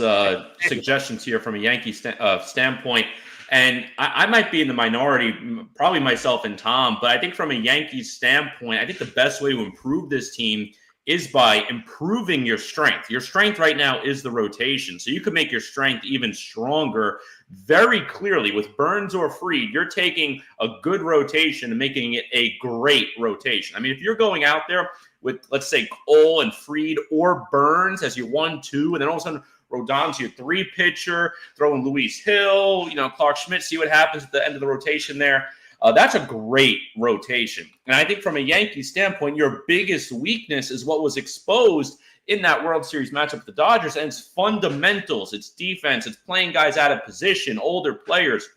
suggestions here from a Yankee standpoint. And I might be in the minority, probably myself and Tom, but I think from a Yankees standpoint, I think the best way to improve this team is by improving your strength. Your strength right now is the rotation. So you can make your strength even stronger very clearly with Burns or Fried. You're taking a good rotation and making it a great rotation. I mean, if you're going out there with, let's say, Cole and Fried or Burns as your 1-2, and then all of a sudden Rodon's your 3 pitcher, throw in Luis Hill, Clark Schmidt, see what happens at the end of the rotation there. That's a great rotation. And I think from a Yankees standpoint, your biggest weakness is what was exposed in that World Series matchup with the Dodgers, and it's fundamentals, it's defense, it's playing guys out of position, older players.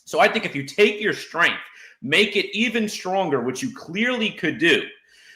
So I think if you take your strength, make it even stronger, which you clearly could do.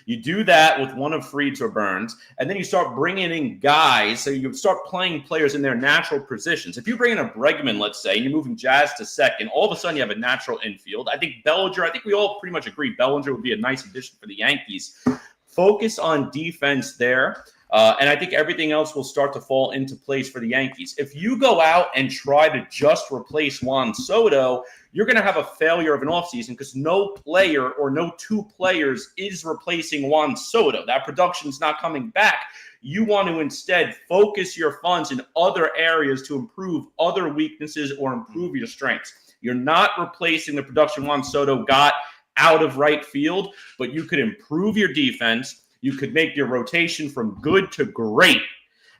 You do that with one of Fried's or Burns, and then you start bringing in guys, so you start playing players in their natural positions. If you bring in a Bregman, let's say, and you're moving Jazz to second, all of a sudden you have a natural infield. I think Bellinger, I think we all pretty much agree Bellinger would be a nice addition for the Yankees. Focus on defense there. And I think everything else will start to fall into place for the Yankees. If you go out and try to just replace Juan Soto, you're going to have a failure of an offseason because no player or no two players is replacing Juan Soto. That production's not coming back. You want to instead focus your funds in other areas to improve other weaknesses or improve your strengths. You're not replacing the production Juan Soto got out of right field, but you could improve your defense. You could make your rotation from good to great.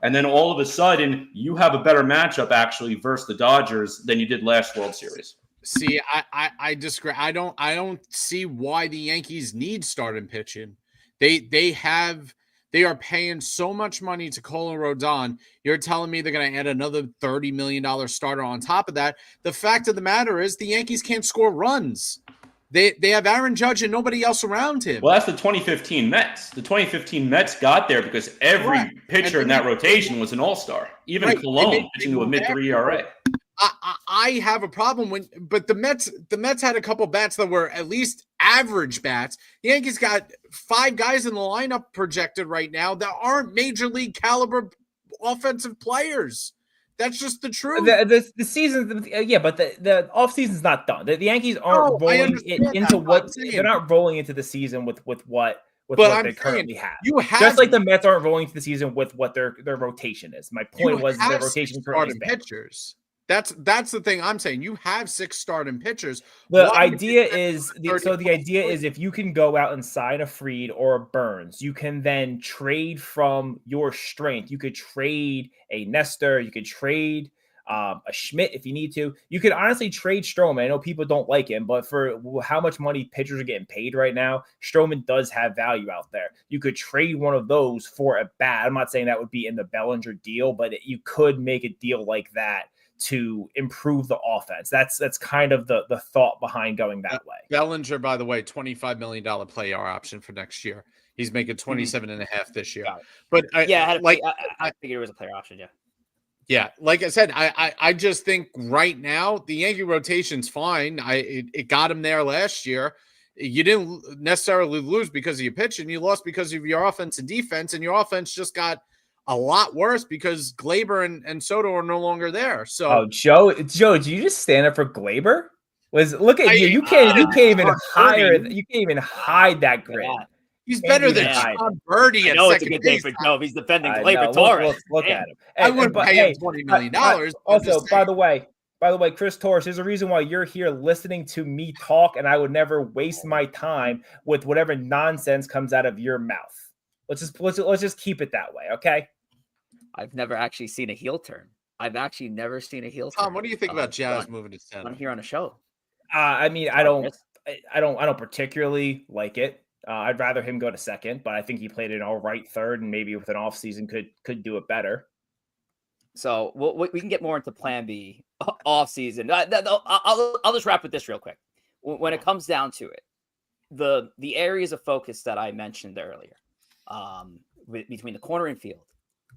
And then all of a sudden, you have a better matchup actually versus the Dodgers than you did last World Series. See, I disagree. I don't see why the Yankees need starting pitching. They are paying so much money to Colin Rodon. You're telling me they're going to add another $30 million starter on top of that. The fact of the matter is the Yankees can't score runs. They have Aaron Judge and nobody else around him. Well, that's the 2015 Mets. The 2015 Mets got there because every pitcher in that rotation was an all-star. Even Colon pitching to a mid-3 ERA. I have a problem but the Mets had a couple bats that were at least average bats. The Yankees got 5 guys in the lineup projected right now that aren't major league caliber offensive players. That's just the truth. The season, yeah, but the off season's not done. The Yankees aren't rolling into what they're not rolling into the season with what they currently have. Just like the Mets aren't rolling into the season with what their rotation is. My point was their rotation starting pitchers. That's the thing I'm saying. You have 6 starting pitchers. The idea is if you can go out and sign a Fried or a Burns, you can then trade from your strength. You could trade a Nestor. You could trade a Schmidt if you need to. You could honestly trade Stroman. I know people don't like him, but for how much money pitchers are getting paid right now, Stroman does have value out there. You could trade one of those for a bat. I'm not saying that would be in the Bellinger deal, but you could make a deal like that to improve the offense. That's kind of the thought behind going that way. Bellinger, by the way, $25 million player option for next year. He's making 27.5 this year. But I figured it was a player option. Yeah. Like I said, I just think right now the Yankee rotation's fine. It got him there last year. You didn't necessarily lose because of your pitching. You lost because of your offense and defense, and your offense just got a lot worse because Glaber and Soto are no longer there. So, Joe, did you just stand up for Glaber? Look at you. You can't even hide that grin. He's better than Sean Birdie. I know it's a good day for Joe. If he's defending Glaber Torres. Look at him. I wouldn't pay him $20 million. Also, by the way, Chris Torres, there's a reason why you're here listening to me talk, and I would never waste my time with whatever nonsense comes out of your mouth. Let's just keep it that way, okay? I've never actually seen a heel turn. I've actually never seen a heel turn. Tom, what do you think about Jazz moving to center? I'm here on a show. I mean, I don't particularly like it. I'd rather him go to second, but I think he played an all right third, and maybe with an off season could do it better. So we can get more into Plan B off season. I'll just wrap with this real quick. When it comes down to it, the areas of focus that I mentioned earlier, between the corner infield,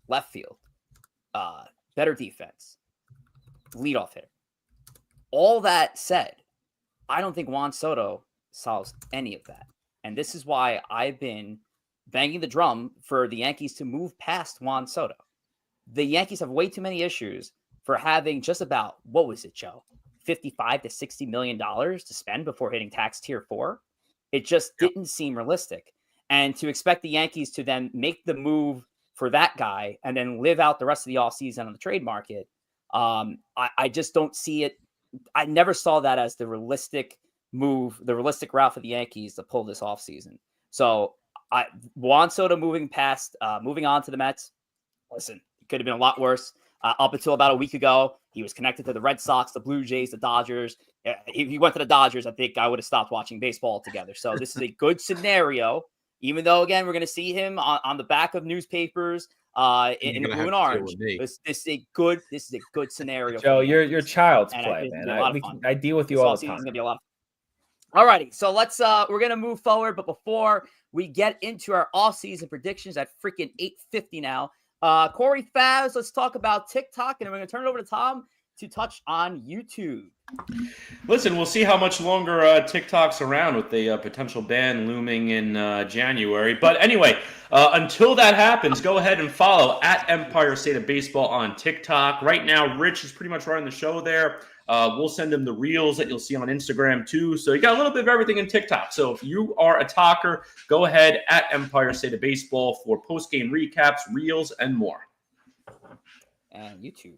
left field, better defense, leadoff hitter. All that said, I don't think Juan Soto solves any of that. And this is why I've been banging the drum for the Yankees to move past Juan Soto. The Yankees have way too many issues for having just about, what was it, Joe? $55 to $60 million to spend before hitting tax tier 4. It just didn't seem realistic. And to expect the Yankees to then make the move for that guy and then live out the rest of the offseason on the trade market, I just don't see it. I never saw that as the realistic move, the realistic route for the Yankees to pull this offseason. So Juan Soto moving on to the Mets, listen, it could have been a lot worse. Up until about a week ago, he was connected to the Red Sox, the Blue Jays, the Dodgers. If he went to the Dodgers, I think I would have stopped watching baseball altogether. So this is a good scenario, even though, again, we're going to see him on the back of newspapers in the blue and orange. This is a good scenario. Joe, you're child's play, man. I deal with you all the time. Gonna be a lot. All righty, so we're going to move forward. But before we get into our offseason predictions at freaking 8:50 now, Corey Favs, let's talk about TikTok, and we're going to turn it over to Tom to touch on YouTube? Listen, we'll see how much longer TikTok's around with the potential ban looming in January. But anyway, until that happens, go ahead and follow at Empire State of Baseball on TikTok. Right now, Rich is pretty much running the show there. We'll send him the reels that you'll see on Instagram too. So you got a little bit of everything in TikTok. So if you are a talker, go ahead at Empire State of Baseball for post-game recaps, reels, and more. And YouTube.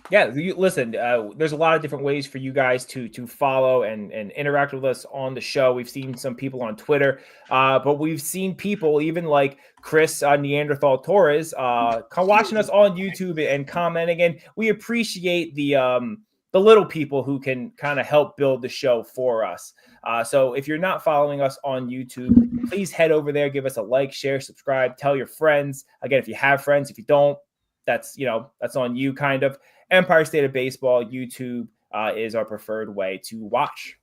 Yeah, listen, there's a lot of different ways for you guys to follow and interact with us on the show. We've seen some people on Twitter, but we've seen people even like Chris Neanderthal Torres watching us on YouTube and commenting. And we appreciate the little people who can kind of help build the show for us. So if you're not following us on YouTube, please head over there, give us a like, share, subscribe, tell your friends. Again, if you have friends, if you don't, that's on you kind of. Empire State of Baseball YouTube is our preferred way to watch.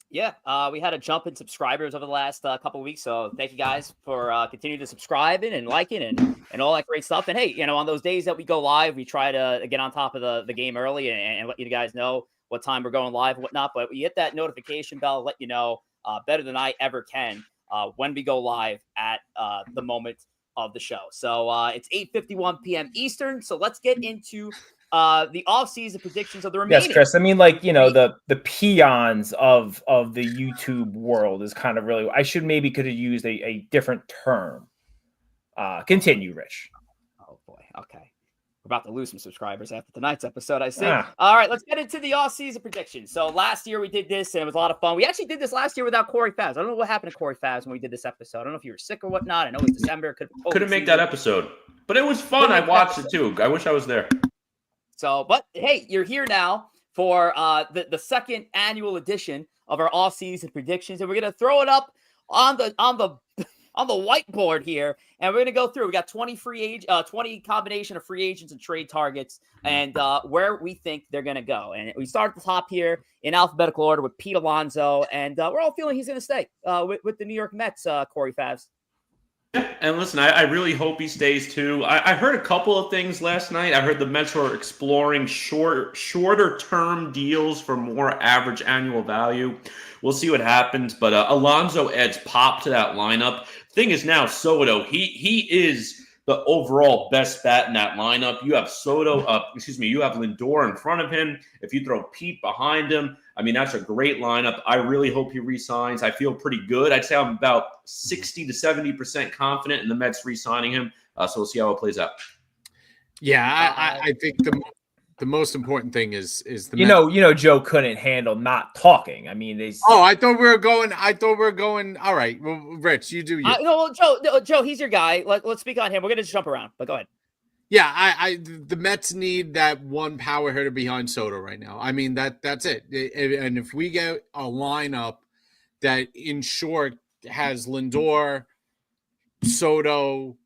Yeah, we had a jump in subscribers over the last couple of weeks, so thank you guys for continuing to subscribing and liking and all that great stuff. And hey, on those days that we go live, we try to get on top of the game early and let you guys know what time we're going live and whatnot. But we hit that notification bell, let you know better than I ever can when we go live at the moment of the show. So it's 8:51 p.m. Eastern. So let's get into the offseason predictions of the remaining. Yes, Chris. I mean, the peons of the YouTube world is kind of really. I could have used a different term. Continue, Rich. Oh boy. Okay. We're about to lose some subscribers after tonight's episode, I see. All right, let's get into the off-season predictions. So last year we did this, and it was a lot of fun. We actually did this last year without Corey Favs. I don't know what happened to Corey Favs when we did this episode. I don't know if you were sick or whatnot. I know it was December. Couldn't make that episode, but it was fun. I watched it too. I wish I was there. So, but hey, you're here now for the second annual edition of our off-season predictions, and we're gonna throw it up on the whiteboard here, and we're going to go through. We got 20 combination of free agents and trade targets, and where we think they're going to go. And we start at the top here in alphabetical order with Pete Alonso, and we're all feeling he's going to stay with the New York Mets, Corey Favs. Yeah, and listen, I really hope he stays too. I heard a couple of things last night. I heard the Mets were exploring shorter term deals for more average annual value. We'll see what happens, but Alonso adds pop to that lineup. Thing is now Soto, he is the overall best bat in that lineup. You have you have Lindor in front of him. If you throw Pete behind him, I mean, that's a great lineup. I really hope he re-signs. I feel pretty good. I'd say I'm about 60 to 70% confident in the Mets re-signing him. So we'll see how it plays out. Yeah, I think the most important thing is the Mets. Joe couldn't handle not talking. I mean, I thought we were going. All right, well, Rich, you do. Joe, he's your guy. Let's speak on him. We're gonna just jump around, but go ahead. Yeah, the Mets need that one power hitter behind Soto right now. I mean, that's it. And if we get a lineup that, in short, has Lindor, Soto,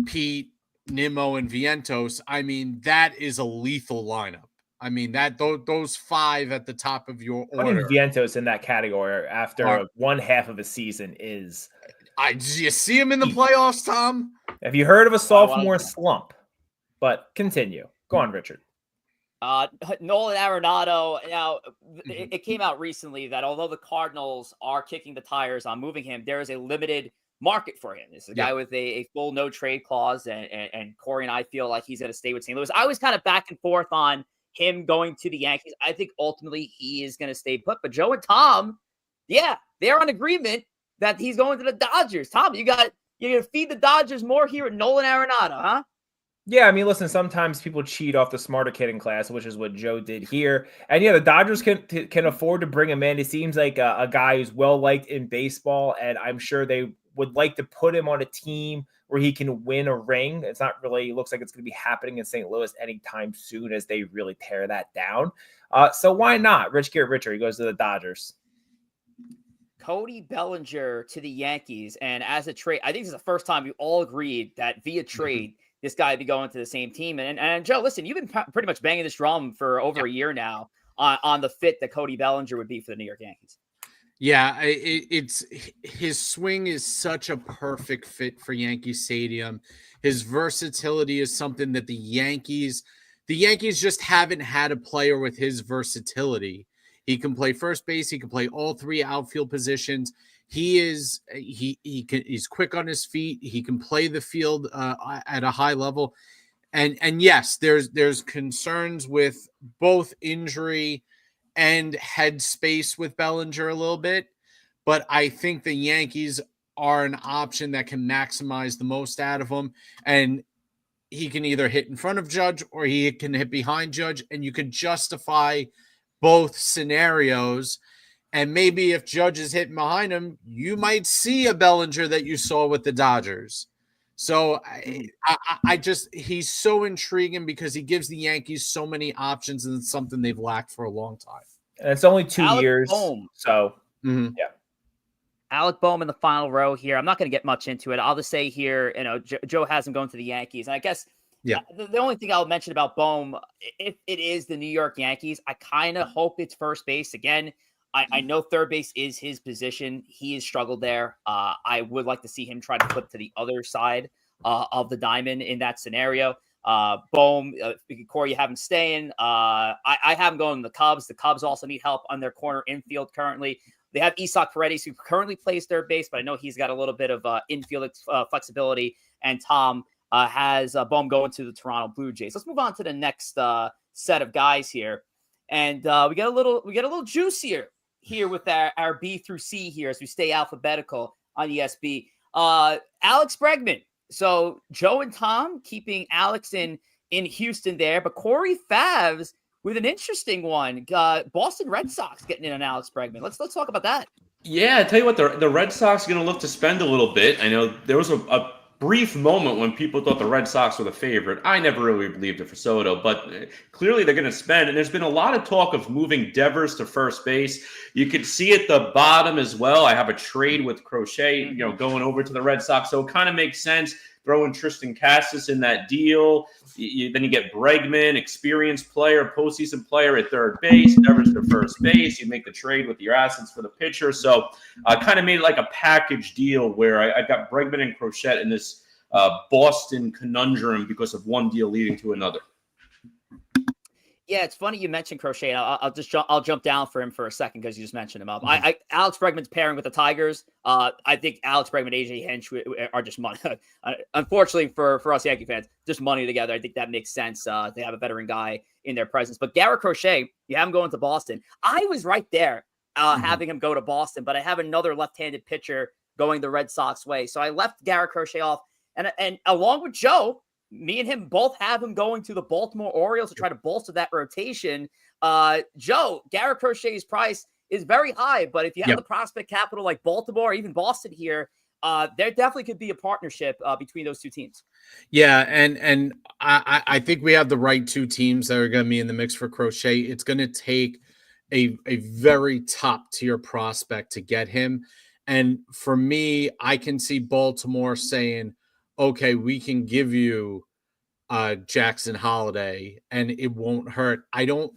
Pete, Nimmo, and Vientos, I mean, that is a lethal lineup. I mean, those five at the top of your order. Putting Vientos in that category after one half of a season is. Do you see him in the playoffs, Tom? Have you heard of a sophomore slump? But continue. Go on, Richard. Nolan Arenado. Now, it came out recently that although the Cardinals are kicking the tires on moving him, there is a limited market for him. This is a guy with a full no trade clause, and Corey and I feel like he's going to stay with St. Louis. I was kind of back and forth on him going to the Yankees. I think ultimately he is going to stay put. But Joe and Tom, they're on agreement that he's going to the Dodgers. Tom, you're going to feed the Dodgers more here at Nolan Arenado, huh? Yeah, I mean, listen, sometimes people cheat off the smarter kid in class, which is what Joe did here. And the Dodgers can afford to bring him in. He seems like a guy who's well-liked in baseball, and I'm sure they would like to put him on a team where he can win a ring. It looks like it's going to be happening in St. Louis anytime soon as they really tear that down. So why not? Rich Garrett Richard, he goes to the Dodgers. Cody Bellinger to the Yankees, and as a trade, I think this is the first time we all agreed that via trade, this guy would be going to the same team. And Joe, listen, you've been pretty much banging this drum for over a year now on the fit that Cody Bellinger would be for the New York Yankees. Yeah, it's his swing is such a perfect fit for Yankee Stadium. His versatility is something that the Yankees The Yankees just haven't had a player with his versatility. He can play first base. He can play all three outfield positions. He's quick on his feet. He can play the field at a high level. And yes, there's concerns with both injury and head space with Bellinger a little bit, but I think the Yankees are an option that can maximize the most out of him. And he can either hit in front of Judge or he can hit behind Judge, and you could justify both scenarios. And maybe if Judge is hitting behind him, you might see a Bellinger that you saw with the Dodgers. So I just, he's so intriguing because he gives the Yankees so many options, and it's something they've lacked for a long time. And it's only 2 Alec years. Bohm. So, yeah. Alec Bohm in the final row here. I'm not going to get much into it. I'll just say here, Joe has him going to the Yankees. And I guess the only thing I'll mention about Bohm, if it is the New York Yankees, I kind of hope it's first base. Again, I know third base is his position. He has struggled there. I would like to see him try to flip to the other side of the diamond in that scenario. Bohm, Corey, you have him staying. I have him going to the Cubs. The Cubs also need help on their corner infield currently. They have Isak Paredes, who currently plays third base, but I know he's got a little bit of infield flexibility. And Tom has Bohm going to the Toronto Blue Jays. Let's move on to the next set of guys here, and we get a little juicier here with our B through C here as we stay alphabetical on ESB. Alex Bregman. So Joe and Tom keeping Alex in Houston there, but Corey Favs with an interesting one. Boston Red Sox getting in on Alex Bregman. Let's talk about that. Yeah, I tell you what, the Red Sox are going to look to spend a little bit. I know there was a brief moment when people thought the Red Sox were the favorite. I never really believed it for Soto, but clearly they're going to spend. And there's been a lot of talk of moving Devers to first base. You could see at the bottom as well. I have a trade with Crochet, going over to the Red Sox. So it kind of makes sense. Throwing Tristan Cassis in that deal. Then you get Bregman, experienced player, postseason player at third base, Devers to first base. You make the trade with your assets for the pitcher. So I kind of made it like a package deal where I got Bregman and Crochet in this Boston conundrum because of one deal leading to another. Yeah, it's funny you mentioned Crochet. I'll jump down for him for a second because you just mentioned him up. Alex Bregman's pairing with the Tigers. I think Alex Bregman, AJ Hinch are just money. Unfortunately for us Yankee fans, just money together. I think that makes sense. They have a veteran guy in their presence. But Garrett Crochet, you have him going to Boston. I was right there having him go to Boston, but I have another left-handed pitcher going the Red Sox way. So I left Garrett Crochet off, and along with Joe, me and him both have him going to the Baltimore Orioles to try to bolster that rotation. Joe, Garrett Crochet's price is very high, but if you have the prospect capital like Baltimore or even Boston here, there definitely could be a partnership between those two teams. Yeah, and I think we have the right two teams that are going to be in the mix for Crochet. It's going to take a very top tier prospect to get him. And for me, I can see Baltimore saying, okay, we can give you Jackson Holiday and it won't hurt. I don't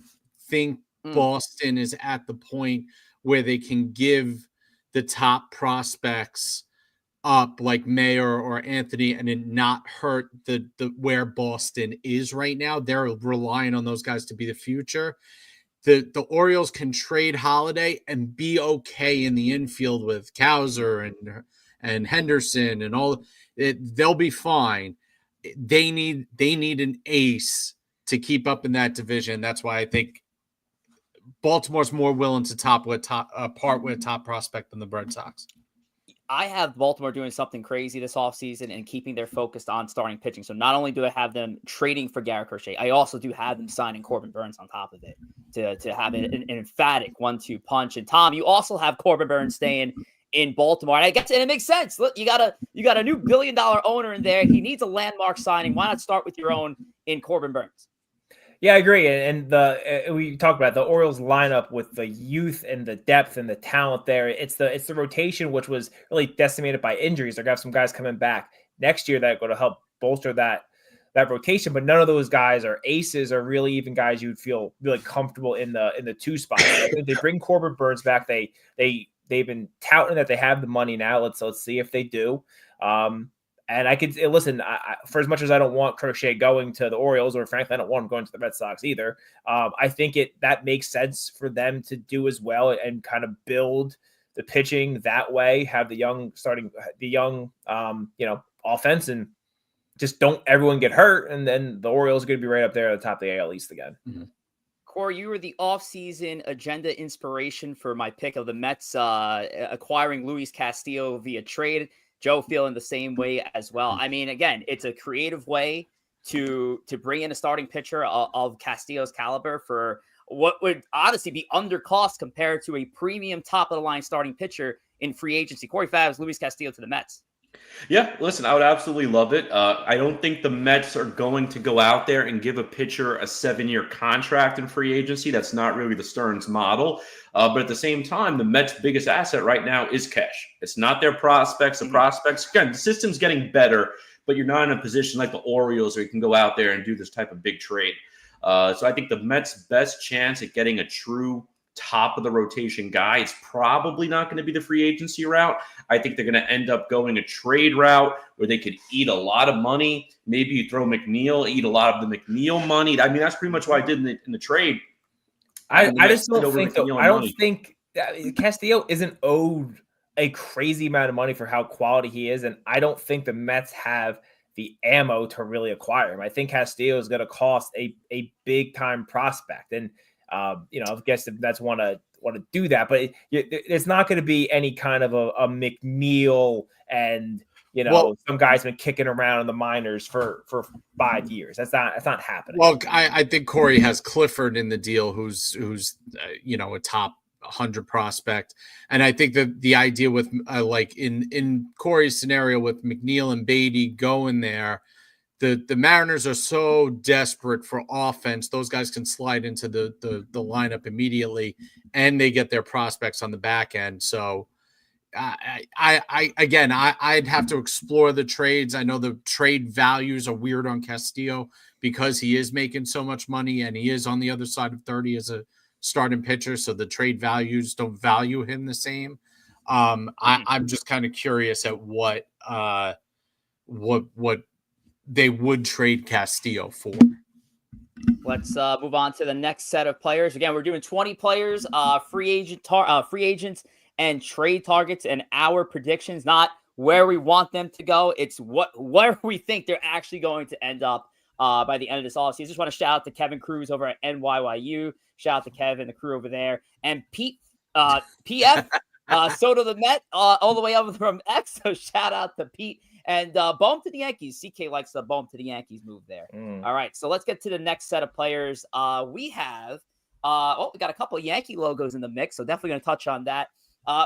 think Boston is at the point where they can give the top prospects up like Mayer or Anthony and it not hurt the where Boston is right now. They're relying on those guys to be the future. The Orioles can trade Holiday and be okay in the infield with Kowser and Henderson and all. They'll be fine. They need an ace to keep up in that division. That's why I think Baltimore's more willing to part with a top prospect than the Red Sox. I have Baltimore doing something crazy this offseason and keeping their focus on starting pitching. So not only do I have them trading for Garrett Crochet, I also do have them signing Corbin Burns on top of it to have an emphatic 1-2 punch. And Tom, you also have Corbin Burns staying in Baltimore. And I guess and it makes sense. Look, you got a new $1 billion owner in there. He needs a landmark signing. Why not start with your own in Corbin Burns? Yeah, I agree. And we talked about the Orioles lineup with the youth and the depth and the talent there. It's the rotation, which was really decimated by injuries. They're going to have some guys coming back next year that are going to help bolster that rotation. But none of those guys are aces or really even guys you would feel really comfortable in the two spot. I think they bring Corbin Burns back. They've been touting that they have the money now. Let's see if they do. And I could listen, for as much as I don't want Crochet going to the Orioles, or frankly, I don't want him going to the Red Sox either. I think that makes sense for them to do as well and kind of build the pitching that way, have the young offense, and just don't everyone get hurt. And then the Orioles are going to be right up there at the top of the AL East again. Mm-hmm. Corey, you were the offseason agenda inspiration for my pick of the Mets acquiring Luis Castillo via trade. Joe feeling the same way as well. I mean, again, it's a creative way to bring in a starting pitcher of Castillo's caliber for what would honestly be under cost compared to a premium top of the line starting pitcher in free agency. Corey Favs, Luis Castillo to the Mets. Yeah, listen, I would absolutely love it. I don't think the Mets are going to go out there and give a pitcher a 7-year contract in free agency. That's not really the Stearns model. But at the same time, the Mets' biggest asset right now is cash. It's not their prospects. The prospects, again, the system's getting better, but you're not in a position like the Orioles where you can go out there and do this type of big trade. So I think the Mets' best chance at getting a true top of the rotation guy is probably not going to be the free agency route. I think they're going to end up going a trade route where they could eat a lot of money. Maybe you throw McNeil, eat a lot of the McNeil money. I mean, that's pretty much what I did in the trade. I just don't think though. I don't think Castillo isn't owed a crazy amount of money for how quality he is, and I don't think the Mets have the ammo to really acquire him. I think Castillo is going to cost a big time prospect, and I guess the Mets want to do that, but it's not going to be any kind of a McNeil and some guy's been kicking around in the minors for 5 years. That's not happening. Well, I think Corey has Clifford in the deal, who's a top 100 prospect, and I think that the idea with like in Corey's scenario with McNeil and Beatty going there. The Mariners are so desperate for offense; those guys can slide into the lineup immediately, and they get their prospects on the back end. So, I'd have to explore the trades. I know the trade values are weird on Castillo because he is making so much money, and he is on the other side of 30 as a starting pitcher. So the trade values don't value him the same. I'm just kind of curious at what they would trade Castillo for. Let's move on to the next set of players. Again, we're doing 20 players, free agents, and trade targets, and our predictions, not where we want them to go. It's where we think they're actually going to end up by the end of this offseason. Just want to shout out to Kevin Cruz over at NYYU. Shout out to Kevin, the crew over there, and Pete PF Soto the Met all the way over from X. So shout out to Pete. And boom to the Yankees. CK likes the boom to the Yankees move there. All right, so let's get to the next set of players. We have, we got a couple of Yankee logos in the mix, so definitely going to touch on that.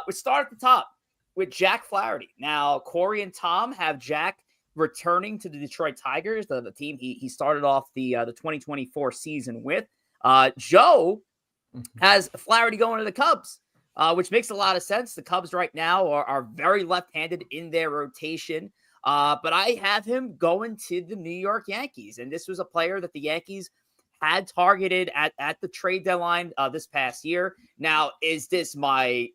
We start at the top with Jack Flaherty. Now, Corey and Tom have Jack returning to the Detroit Tigers, the team he started off the 2024 season with. Joe has Flaherty going to the Cubs, which makes a lot of sense. The Cubs right now are very left-handed in their rotation. But I have him going to the New York Yankees. And this was a player that the Yankees had targeted at the trade deadline this past year. Now, is this my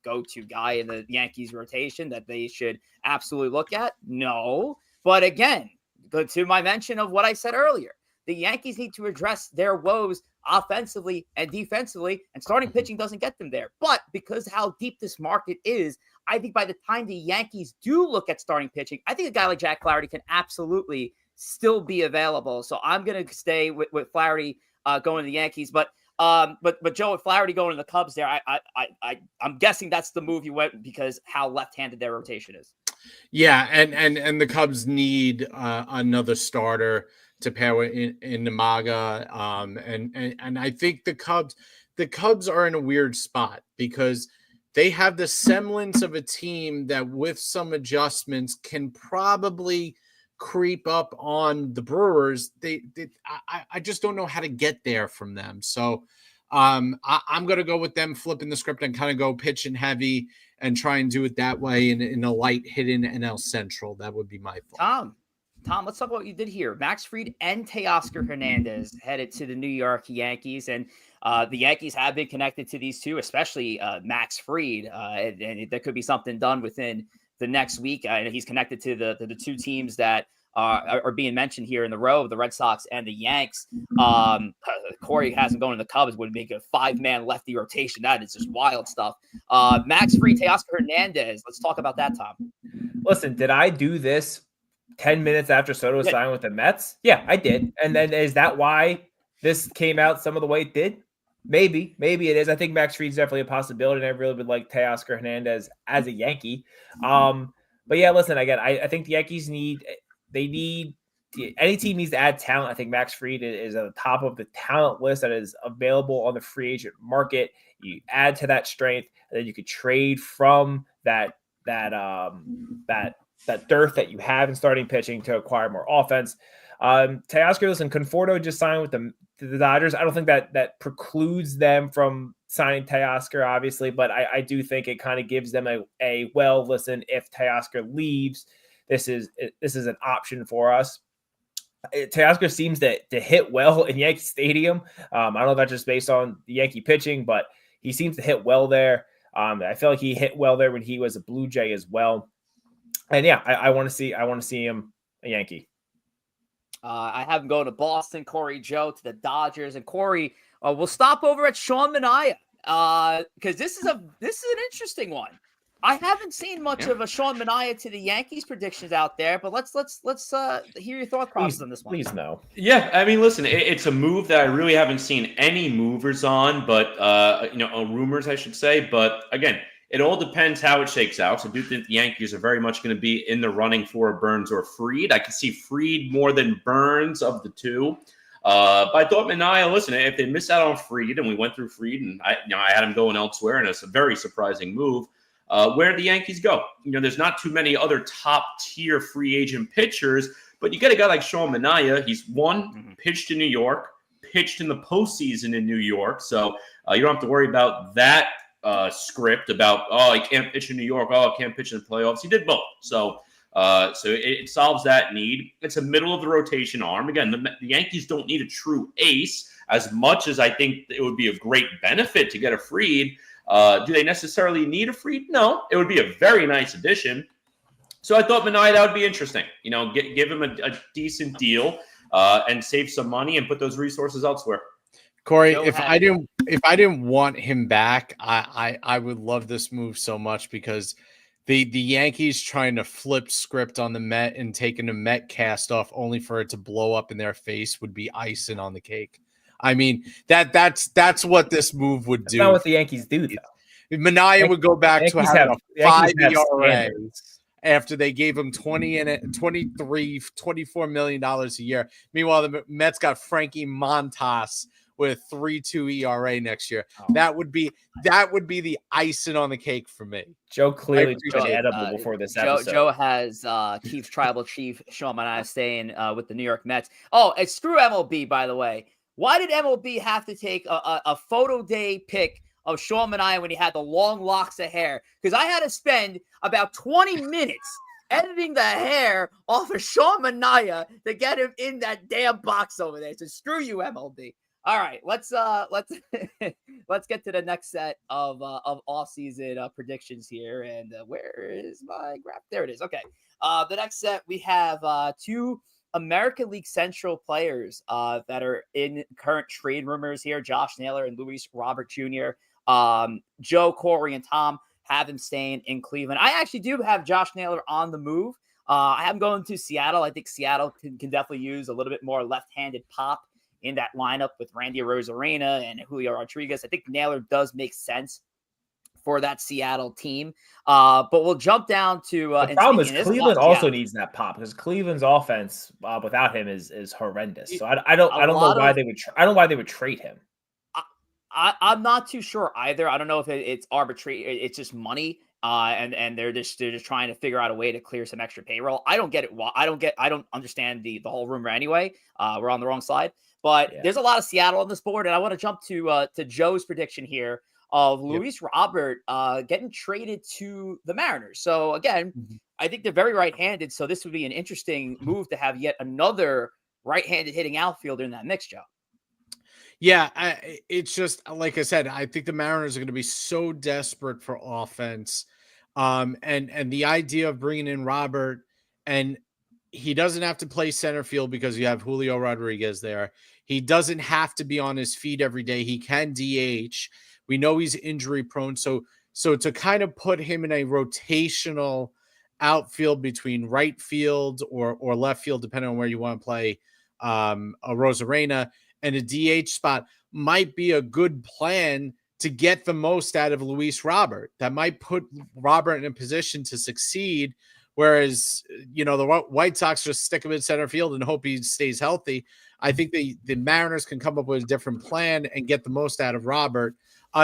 go-to guy in the Yankees rotation that they should absolutely look at? No. But again, go to my mention of what I said earlier. The Yankees need to address their woes offensively and defensively, and starting pitching doesn't get them there. But because how deep this market is, I think by the time the Yankees do look at starting pitching, I think a guy like Jack Flaherty can absolutely still be available. So I'm going to stay with Flaherty going to the Yankees. But Joe, with Flaherty going to the Cubs there, I'm guessing that's the move you went because how left-handed their rotation is. Yeah, and the Cubs need another starter to pair with in Namaga. And I think the Cubs are in a weird spot because they have the semblance of a team that with some adjustments can probably creep up on the Brewers. I just don't know how to get there from them. So I'm going to go with them flipping the script and kind of go pitch and heavy and try and do it that way in a light hidden NL Central. That would be my thought. Tom, let's talk about what you did here. Max Fried and Teoscar Hernandez headed to the New York Yankees, and the Yankees have been connected to these two, especially Max Fried, and there could be something done within the next week. And he's connected to the two teams that are being mentioned here in the row, the Red Sox and the Yanks. Corey has him going to the Cubs, would make a 5-man lefty rotation. That is just wild stuff. Max Fried, Teoscar Hernandez. Let's talk about that, Tom. Listen, did I do this 10 minutes after Soto signed with the Mets? Yeah, I did. And then is that why this came out some of the way it did? Maybe it is. I think Max Fried's definitely a possibility, and I really would like Teoscar Hernandez as a Yankee. But yeah, listen, again, I think the Yankees need any team needs to add talent. I think Max Fried is at the top of the talent list that is available on the free agent market. You add to that strength, and then you could trade from that dearth that you have in starting pitching to acquire more offense. Teoscar, listen, Conforto just signed with the Dodgers. I don't think that precludes them from signing Teoscar, obviously, but I do think it kind of gives them a well, listen, if Teoscar leaves, this is an option for us. Teoscar seems to hit well in Yankee Stadium. I don't know if that's just based on the Yankee pitching, but he seems to hit well there. I feel like he hit well there when he was a Blue Jay as well. And yeah, I want to see him a Yankee. I have him going to Boston, Corey Joe to the Dodgers, and Corey will stop over at Sean Manaea because this is an interesting one. I haven't seen much of a Sean Manaea to the Yankees predictions out there, but let's hear your thought process on this one. Please no. Yeah, I mean, listen, it's a move that I really haven't seen any movers on, but rumors, I should say. But again, it all depends how it shakes out. So I do think the Yankees are very much going to be in the running for Burns or Fried. I can see Fried more than Burns of the two. But I thought Manaea, listen, if they miss out on Fried, and we went through Fried, and I had him going elsewhere, and it's a very surprising move. Where do the Yankees go? There's not too many other top-tier free agent pitchers, but you get a guy like Sean Manaea. He's pitched in New York, pitched in the postseason in New York, so you don't have to worry about that script about, I can't pitch in New York, I can't pitch in the playoffs. He did both, so it solves that need. It's a middle-of-the-rotation arm. Again, the Yankees don't need a true ace as much as I think it would be a great benefit to get a Fried. Do they necessarily need a Fried? No, it would be a very nice addition. So I thought Manaea, that would be interesting. Give him a decent deal and save some money and put those resources elsewhere. Corey, if I didn't want him back, I would love this move so much because the Yankees trying to flip script on the Met and taking the Met cast off only for it to blow up in their face would be icing on the cake. I mean, that's what this move would do. That's not what the Yankees do, though. Manaea would go back to having a 5 ERA after they gave him $24 million a year. Meanwhile, the Mets got Frankie Montas with 3.2 ERA next year. Oh. That would be the icing on the cake for me. Joe clearly took an edible before this episode. Joe has Keith's tribal chief Sean Manaea staying with the New York Mets. Oh, and screw MLB, by the way. Why did MLB have to take a photo day pic of Sean Manaea when he had the long locks of hair? Because I had to spend about 20 minutes editing the hair off of Sean Manaea to get him in that damn box over there. So screw you, MLB. All right, let's let's get to the next set of off-season predictions here. And where is my graph? There it is. Okay, the next set we have two American League Central players that are in current trade rumors here: Josh Naylor and Luis Robert Jr. Joe, Corey, and Tom have him staying in Cleveland. I actually do have Josh Naylor on the move. I have him going to Seattle. I think Seattle can definitely use a little bit more left-handed pop in that lineup with Randy Arozarena and Julio Rodriguez. I think Naylor does make sense for that Seattle team. But we'll jump down to the problem is Cleveland also needs that pop because Cleveland's offense without him is horrendous. So I don't know why they would. I don't know why they would trade him. I'm not too sure either. I don't know if it's arbitrary. It's just money. And they're just trying to figure out a way to clear some extra payroll. I don't get it. I don't understand the whole rumor anyway. We're on the wrong side, but there's a lot of Seattle on this board, and I want to jump to Joe's prediction here of Luis Robert getting traded to the Mariners. So again, I think they're very right-handed. So this would be an interesting move to have yet another right-handed hitting outfielder in that mix, Joe. Yeah, it's just like I said, I think the Mariners are going to be so desperate for offense. And the idea of bringing in Robert, and he doesn't have to play center field because you have Julio Rodriguez there. He doesn't have to be on his feet every day. He can DH. We know he's injury prone. So to kind of put him in a rotational outfield between right field or left field, depending on where you want to play a Rosarena, and a DH spot might be a good plan to get the most out of Luis Robert. That might put Robert in a position to succeed. Whereas, the White Sox just stick him in center field and hope he stays healthy. I think the Mariners can come up with a different plan and get the most out of Robert.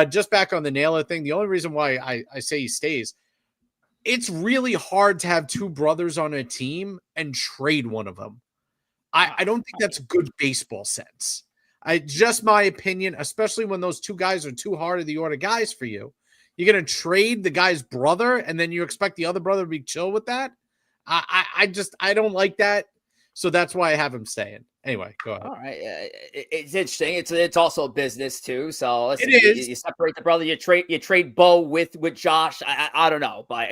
Just back on the Naylor thing, the only reason why I say he stays, it's really hard to have two brothers on a team and trade one of them. I don't think that's good baseball sense. Just my opinion, especially when those two guys are too hard of the order guys for you. You're going to trade the guy's brother and then you expect the other brother to be chill with that? I don't like that. So that's why I have him staying. Anyway, go ahead. All right. It's interesting. It's also a business too. So listen, it is. You separate the brother, you trade Bo with Josh. I don't know, but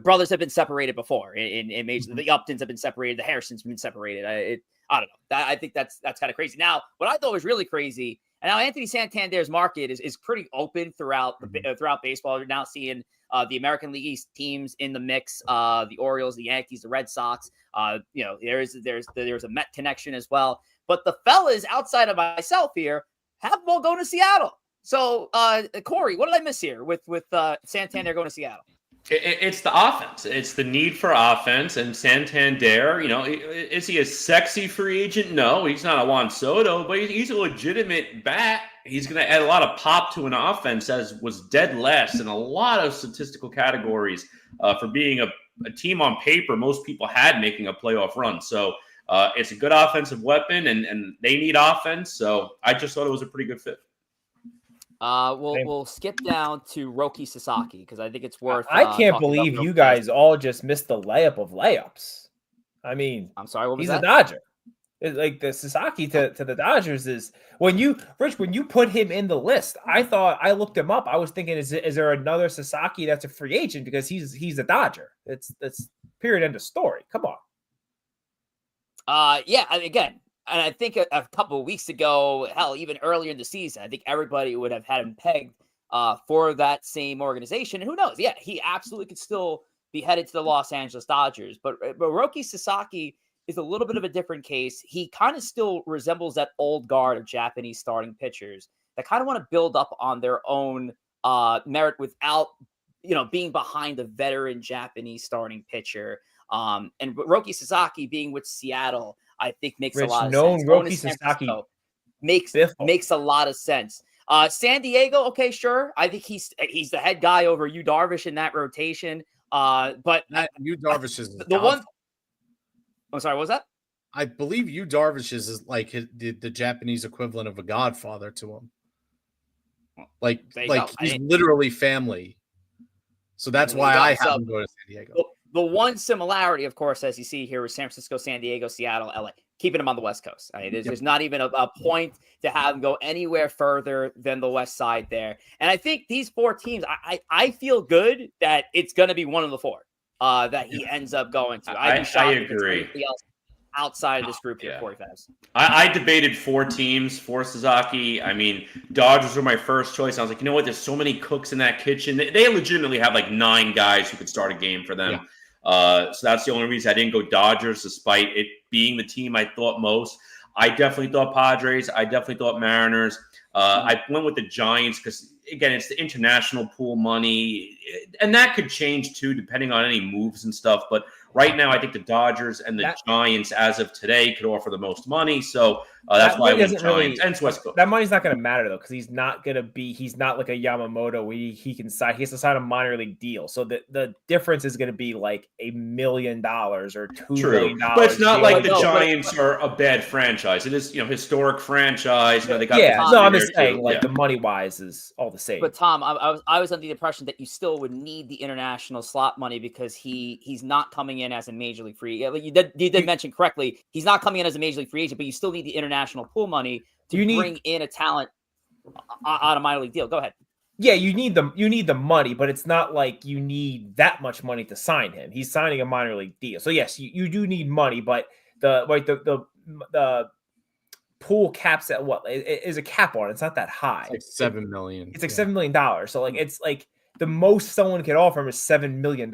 brothers have been separated before in major. The Uptons have been separated. The Harrisons have been separated. I don't know. I think that's kind of crazy. Now, what I thought was really crazy, and now Anthony Santander's market is pretty open throughout throughout baseball. You're now seeing the American League East teams in the mix, the Orioles, the Yankees, the Red Sox. There's a Met connection as well. But the fellas outside of myself here have them all going to Seattle. So, Corey, what did I miss here with Santander going to Seattle? It's the offense. It's the need for offense. And Santander, is he a sexy free agent? No, he's not a Juan Soto, but he's a legitimate bat. He's going to add a lot of pop to an offense, as was dead last in a lot of statistical categories for being a team on paper most people had making a playoff run. So it's a good offensive weapon, and they need offense. So I just thought it was a pretty good fit. We'll skip down to Roki Sasaki because I think it's worth. I can't believe you guys all just missed the layup of layups. I mean, I'm sorry, what was he's that? a Dodger. It's like the Sasaki to the Dodgers is when you put him in the list. I looked him up. I was thinking, is there another Sasaki that's a free agent because he's a Dodger? That's period, end of story. Come on. Yeah. Again. And I think a couple of weeks ago, hell, even earlier in the season, I think everybody would have had him pegged for that same organization. And who knows? Yeah, he absolutely could still be headed to the Los Angeles Dodgers. But Roki Sasaki is a little bit of a different case. He kind of still resembles that old guard of Japanese starting pitchers that kind of want to build up on their own merit without, being behind a veteran Japanese starting pitcher. And Roki Sasaki being with Seattle, I think makes a lot of sense. Roki Sasaki makes a lot of sense. San Diego, okay, sure. I think he's the head guy over Yu Darvish in that rotation. But Yu Darvish is the one. I'm sorry, what was that? I believe Yu Darvish is like the Japanese equivalent of a godfather to him. Like he's literally family. So that's why I have him go to San Diego. The one similarity, of course, as you see here, is San Francisco, San Diego, Seattle, LA, keeping them on the West Coast. I mean, there's not even a point to have them go anywhere further than the West side there. And I think these four teams, I feel good that it's going to be one of the four that he ends up going to. I agree. Else outside of this group here, Corey Favs. I debated four teams for Sasaki. I mean, Dodgers were my first choice. I was like, you know what? There's so many cooks in that kitchen. They legitimately have like 9 guys who could start a game for them. Yeah. So that's the only reason I didn't go Dodgers, despite it being the team I thought most. I definitely thought Padres. I definitely thought Mariners. I went with the Giants because, again, it's the international pool money. And that could change, too, depending on any moves and stuff. But right now, I think the Dodgers and the Giants, as of today, could offer the most money. So that's why I went Giants and West Coast. That money's not going to matter, though, because he's not like a Yamamoto where he can sign. He has to sign a minor league deal. So the difference is going to be like $1 million or $2 million. But it's not like the Giants are a bad franchise. It is, historic franchise. They got I'm just saying, the money-wise is all the same. But Tom, I was under the impression that you still would need the international slot money because he's not coming in as a major league free. You did mention correctly. He's not coming in as a major league free agent, but you still need the international pool money to bring in a talent on a minor league deal. Go ahead. Yeah, you need the money, but it's not like you need that much money to sign him. He's signing a minor league deal. So yes, you do need money, but the pool caps at what is a cap on it. It's not that high. It's like $7 million. It's like $7 million. So like it's like the most someone could offer him is $7 million.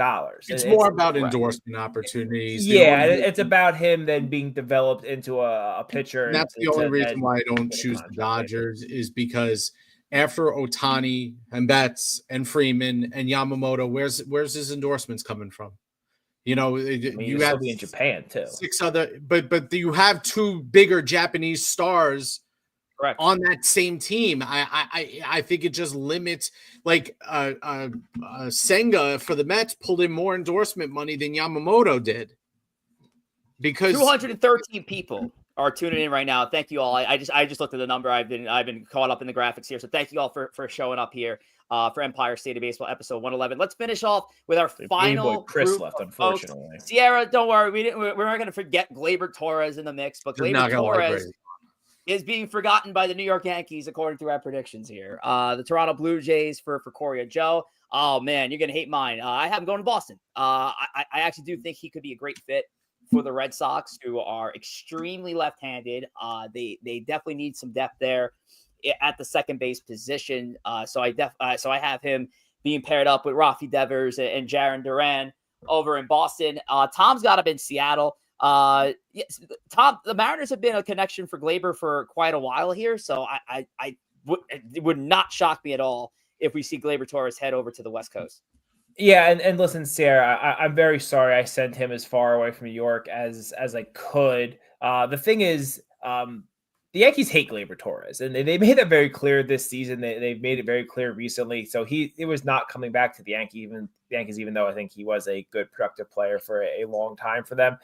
It's more about endorsement opportunities. Yeah, it's about him then being developed into a pitcher. And that's the only reason why I don't choose the Dodgers is because after Ohtani and Betts and Freeman and Yamamoto, where's his endorsements coming from? You know, you have in Japan too. 6 other, but you have 2 bigger Japanese stars. Correct. On that same team. I think it just limits, like Senga for the Mets pulled in more endorsement money than Yamamoto did. Because 213 people are tuning in right now. Thank you all. I just looked at the number. I've been caught up in the graphics here. So thank you all for showing up here for Empire State of Baseball episode 111. Let's finish off with our final Chris left, unfortunately. Folks. Sierra, don't worry. We're not going to forget Gleyber Torres in the mix, but Gleyber Torres is being forgotten by the New York Yankees, according to our predictions here. The Toronto Blue Jays for Corey Joe. Oh, man, you're going to hate mine. I have him going to Boston. I actually do think he could be a great fit for the Red Sox, who are extremely left-handed. They definitely need some depth there at the second base position. So I have him being paired up with Rafi Devers and Jarren Duran over in Boston. Tom's got him in Seattle. Yes, Tom, the Mariners have been a connection for Gleyber for quite a while here, so it would not shock me at all if we see Gleyber Torres head over to the West Coast. Yeah, and listen, Sarah, I'm very sorry I sent him as far away from New York as I could. The thing is, the Yankees hate Gleyber Torres, and they made that very clear this season. They've made it very clear recently. So it was not coming back to the Yankees, even though I think he was a good, productive player for a long time for them.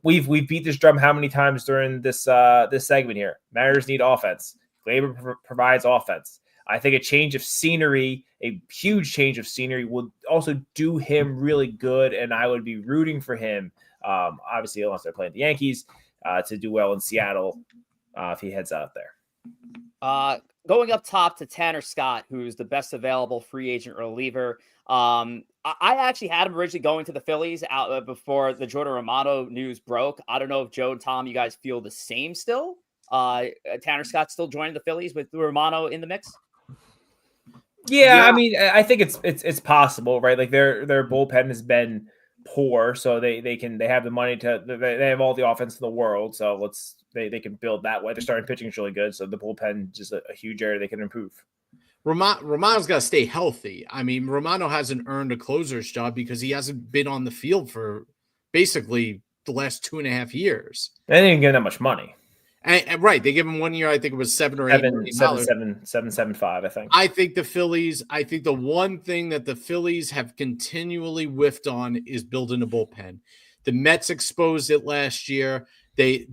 We've beat this drum how many times during this segment here? Mariners need offense. Gleyber provides offense. I think a change of scenery, a huge change of scenery, would also do him really good, and I would be rooting for him. Obviously, unless they're playing the Yankees, to do well in Seattle if he heads out there. Going up top to Tanner Scott, who's the best available free agent reliever. I actually had him originally going to the Phillies out before the Jordan Romano news broke. I don't know if Joe and Tom, you guys feel the same still. Tanner Scott still joining the Phillies with Romano in the mix. Yeah, I mean, I think it's possible, right? Like their bullpen has been poor, so they have the money they have all the offense in the world, so they can build that way. Their starting pitching is really good, so the bullpen just a huge area they can improve. Romano's got to stay healthy. I mean, Romano hasn't earned a closer's job because he hasn't been on the field for basically the last 2.5 years. They didn't get that much money. And right, they give him 1 year. I think it was $7 or $8 million. 7.75. I think. I think the one thing that the Phillies have continually whiffed on is building a bullpen. The Mets exposed it last year. They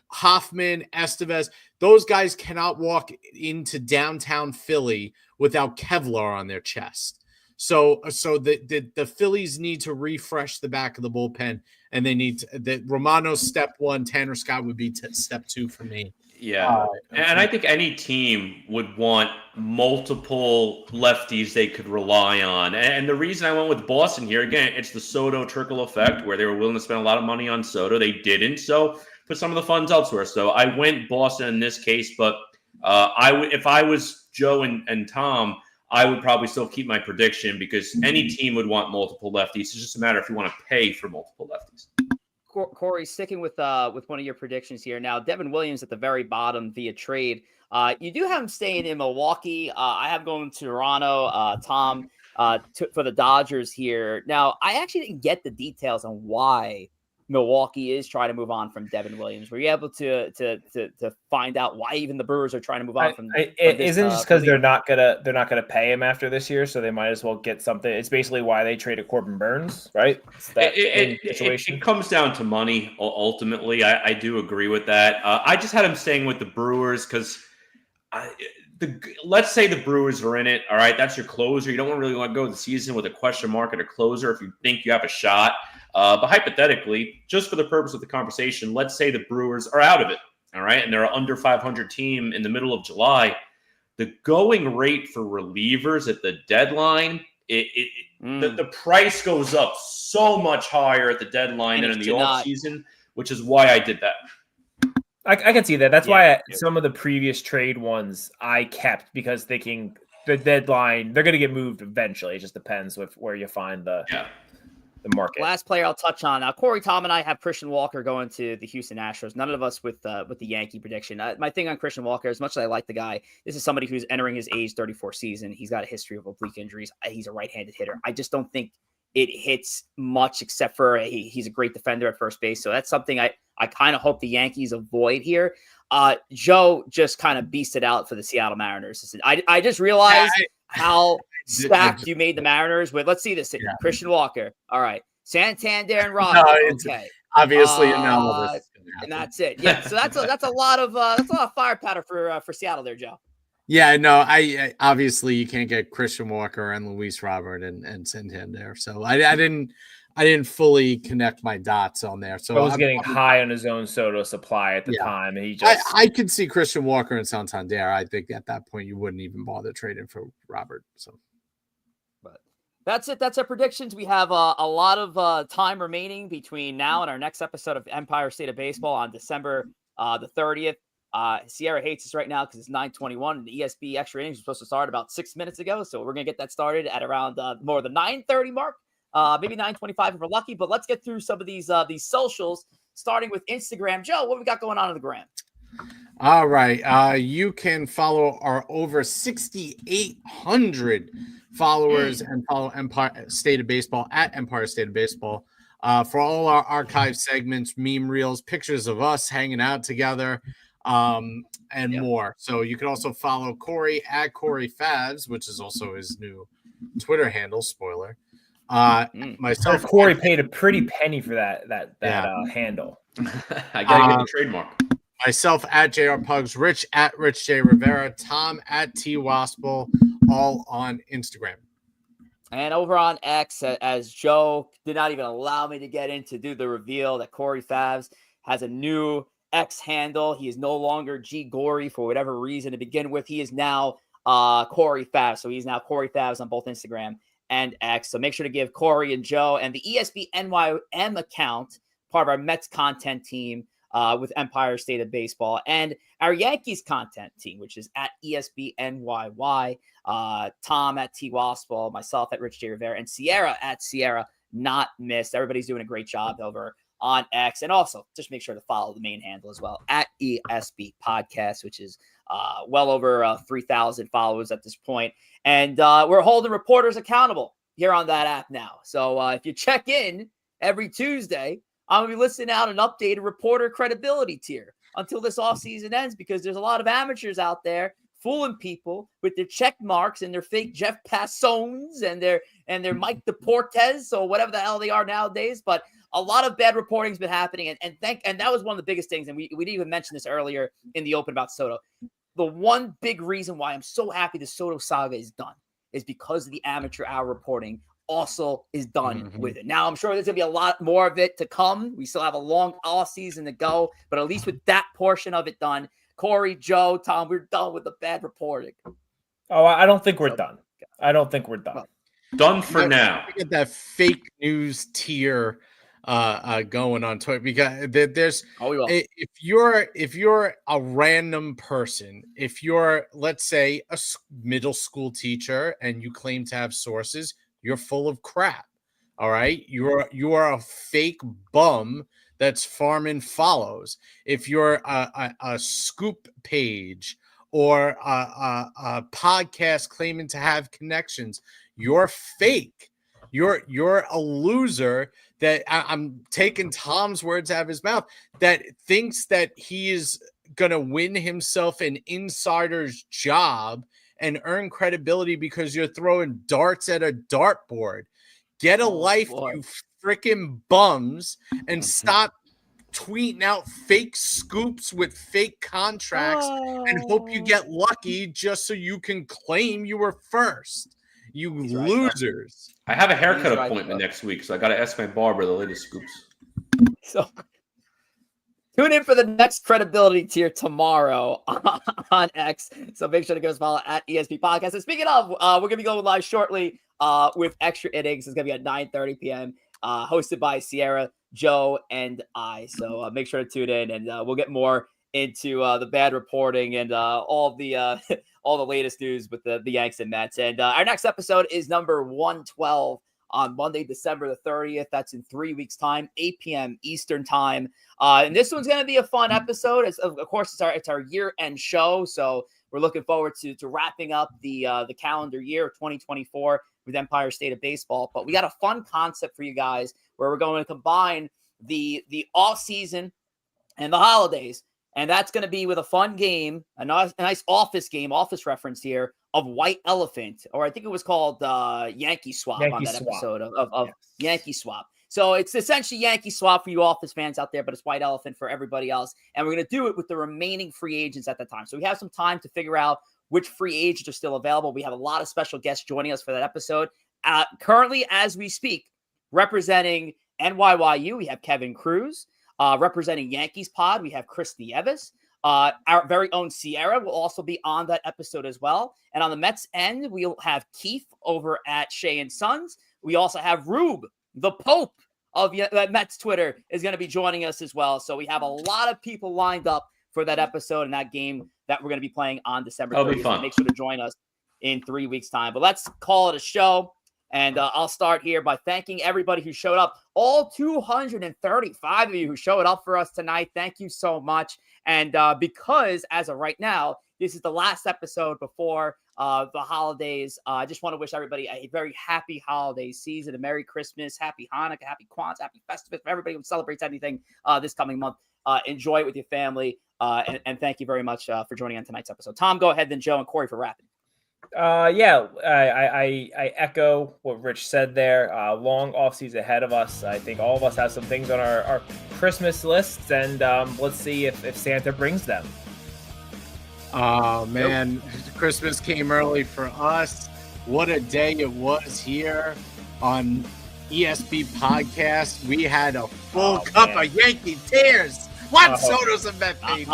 Hoffman, Estevez, those guys cannot walk into downtown Philly without Kevlar on their chest. So the Phillies need to refresh the back of the bullpen, and they need that Romano's step 1, Tanner Scott would be step 2 for me. Yeah. And I think any team would want multiple lefties they could rely on. And the reason I went with Boston here, again, it's the Soto trickle effect where they were willing to spend a lot of money on Soto. They didn't. So put some of the funds elsewhere. So I went Boston in this case, but if I was Joe and Tom, I would probably still keep my prediction because any team would want multiple lefties. It's just a matter if you want to pay for multiple lefties. Corey, sticking with one of your predictions here. Now, Devin Williams at the very bottom via trade. You do have him staying in Milwaukee. I have going to Toronto. Tom for the Dodgers here. Now, I actually didn't get the details on why Milwaukee is trying to move on from Devin Williams. Were you able to find out why even the Brewers are trying to move on from? Isn't just because they're not gonna pay him after this year, so they might as well get something. It's basically why they traded Corbin Burns, right? It comes down to money ultimately. I do agree with that. I just had him staying with the Brewers because let's say the Brewers are in it. All right, that's your closer. You don't really want to go the season with a question mark at a closer if you think you have a shot. But hypothetically, just for the purpose of the conversation, let's say the Brewers are out of it, all right, and they're an under 500 team in the middle of July. the going rate for relievers at the deadline, the price goes up so much higher at the deadline than in the offseason, which is why I did that. I can see that. That's why some of the previous trade ones I kept, because thinking the deadline, they're going to get moved eventually. It just depends with where you find the market. Last player I'll touch on. Now, Corey, Tom, and I have Christian Walker going to the Houston Astros. None of us with the Yankee prediction. My thing on Christian Walker, as much as I like the guy, this is somebody who's entering his age 34 season. He's got a history of oblique injuries. He's a right-handed hitter. I just don't think it hits much, except for he's a great defender at first base. So that's something I kind of hope the Yankees avoid here. Joe just kind of beasted out for the Seattle Mariners. I just realized how stacked you made the Mariners with. Let's see this. Christian Walker. All right. Santander and Rob. Okay. Obviously, and that's it. Yeah. So that's a lot of fire powder for Seattle there, Joe. Yeah, no, I obviously you can't get Christian Walker and Luis Robert and Santander. So I didn't fully connect my dots on there. So I was getting high on his own Soto supply at the time, and I could see Christian Walker and Santander. I think at that point you wouldn't even bother trading for Robert. So, but that's it. That's our predictions. We have a lot of time remaining between now and our next episode of Empire State of Baseball on December the 30th. Sierra hates us right now because it's 9:21 and the ESB extra innings was supposed to start about 6 minutes ago. So we're going to get that started at around more the 9:30 mark, maybe 9:25 if we're lucky. But let's get through some of these socials, starting with Instagram. Joe, what we got going on in the gram? All right. You can follow our over 6,800 followers and follow Empire State of Baseball at Empire State of Baseball for all our archive segments, meme reels, pictures of us hanging out together. And more. So you can also follow Corey at Corey Favs, which is also his new Twitter handle. Spoiler. Myself, Corey paid a pretty penny for that handle. I gotta get the trademark. Myself at JR Pugs, Rich at Rich J Rivera, Tom at T Wospil, all on Instagram. And over on X, as Joe did not even allow me to get in to do the reveal that Corey Favs has a new X handle. He is no longer G Gory for whatever reason to begin with. He is now Corey Favs. So he's now Corey Favs on both Instagram and X. So make sure to give Corey and Joe and the ESB NYM account, part of our Mets content team with Empire State of Baseball, and our Yankees content team, which is at ESB NYY, Tom at T Wospil, myself at Rich J Rivera, and Sierra at Sierra Not Missed. Everybody's doing a great job over on X, and also just make sure to follow the main handle as well at ESB Podcast, which is well over 3,000 followers at this point. And we're holding reporters accountable here on that app now. So if you check in every Tuesday, I'm going to be listing out an updated reporter credibility tier until this offseason ends, because there's a lot of amateurs out there fooling people with their check marks and their fake Jeff Passones and their Mike Deportes or whatever the hell they are nowadays. But a lot of bad reporting has been happening, and that was one of the biggest things. And we didn't even mention this earlier in the open about Soto. The one big reason why I'm so happy the Soto saga is done is because of the amateur hour reporting also is done with it. Now, I'm sure there's going to be a lot more of it to come. We still have a long off season to go, but at least with that portion of it done, Corey, Joe, Tom, we're done with the bad reporting. Oh, I don't think we're done. I don't think we're done. Well, done for now. Get that fake news tier going on Twitter, because there's if you're a random person, if you're, let's say, a middle school teacher and you claim to have sources, you're full of crap. All right, you are a fake bum that's farming follows. If you're a scoop page or a podcast claiming to have connections, you're fake. You're a loser. That I'm taking Tom's words out of his mouth, that thinks that he is going to win himself an insider's job and earn credibility because you're throwing darts at a dartboard. Get a life, you freaking bums, and stop tweeting out fake scoops with fake contracts and hope you get lucky just so you can claim you were first. You losers. I have a haircut appointment next week, so I got to ask my barber the latest scoops. So Tune in for the next credibility tier tomorrow on X. So make sure to give us a follow at ESP Podcast. And speaking of, we're going to be going live shortly with Extra Innings. It's going to be at 9:30 p.m. Hosted by Sierra, Joe, and I. So make sure to tune in, and we'll get more into the bad reporting and all the latest news with the Yanks and Mets. And our next episode is number 112 on Monday, December the 30th. That's in 3 weeks' time, 8 p.m. Eastern time. And this one's going to be a fun episode. Of course, it's our year-end show, so we're looking forward to wrapping up the calendar year of 2024 with Empire State of Baseball. But we got a fun concept for you guys where we're going to combine the off-season and the holidays. And that's going to be with a fun game, a nice office game, office reference here, of White Elephant, or I think it was called Yankee Swap on that episode of yes. Yankee Swap. So it's essentially Yankee Swap for you office fans out there, but it's White Elephant for everybody else. And we're going to do it with the remaining free agents at the time. So we have some time to figure out which free agents are still available. We have a lot of special guests joining us for that episode. Currently, as we speak, representing NYYU, we have Kevin Cruz. Representing Yankees Pod, we have Chris Nieves. Our very own Sierra will also be on that episode as well. And on the Mets end, we'll have Keith over at Shea and Sons. We also have Rube, the Pope of Mets Twitter, is going to be joining us as well. So we have a lot of people lined up for that episode and that game that we're going to be playing on December 30th. That'll be fun. So make sure to join us in 3 weeks' time. But let's call it a show. And I'll start here by thanking everybody who showed up. All 235 of you who showed up for us tonight. Thank you so much. And because as of right now, this is the last episode before the holidays. I just want to wish everybody a very happy holiday season, a Merry Christmas, Happy Hanukkah, Happy Kwanzaa, Happy Festivus. For everybody who celebrates anything this coming month, enjoy it with your family. And thank you very much for joining on tonight's episode. Tom, go ahead, then Joe and Corey for wrapping. I echo what Rich said there. Long off season ahead of us. I think all of us have some things on our Christmas lists, and let's see if Santa brings them. Oh man, Christmas came early for us. What a day it was here on ESB Podcast. We had a full cup of Yankee tears. Let's Soto's a Met, baby.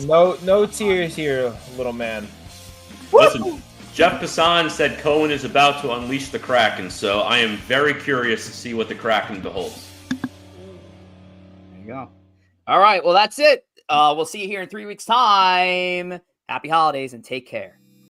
No tears here, little man. Listen. Jeff Passan said Cohen is about to unleash the Kraken, so I am very curious to see what the Kraken beholds. There you go. All right, well, that's it. We'll see you here in 3 weeks' time. Happy holidays and take care.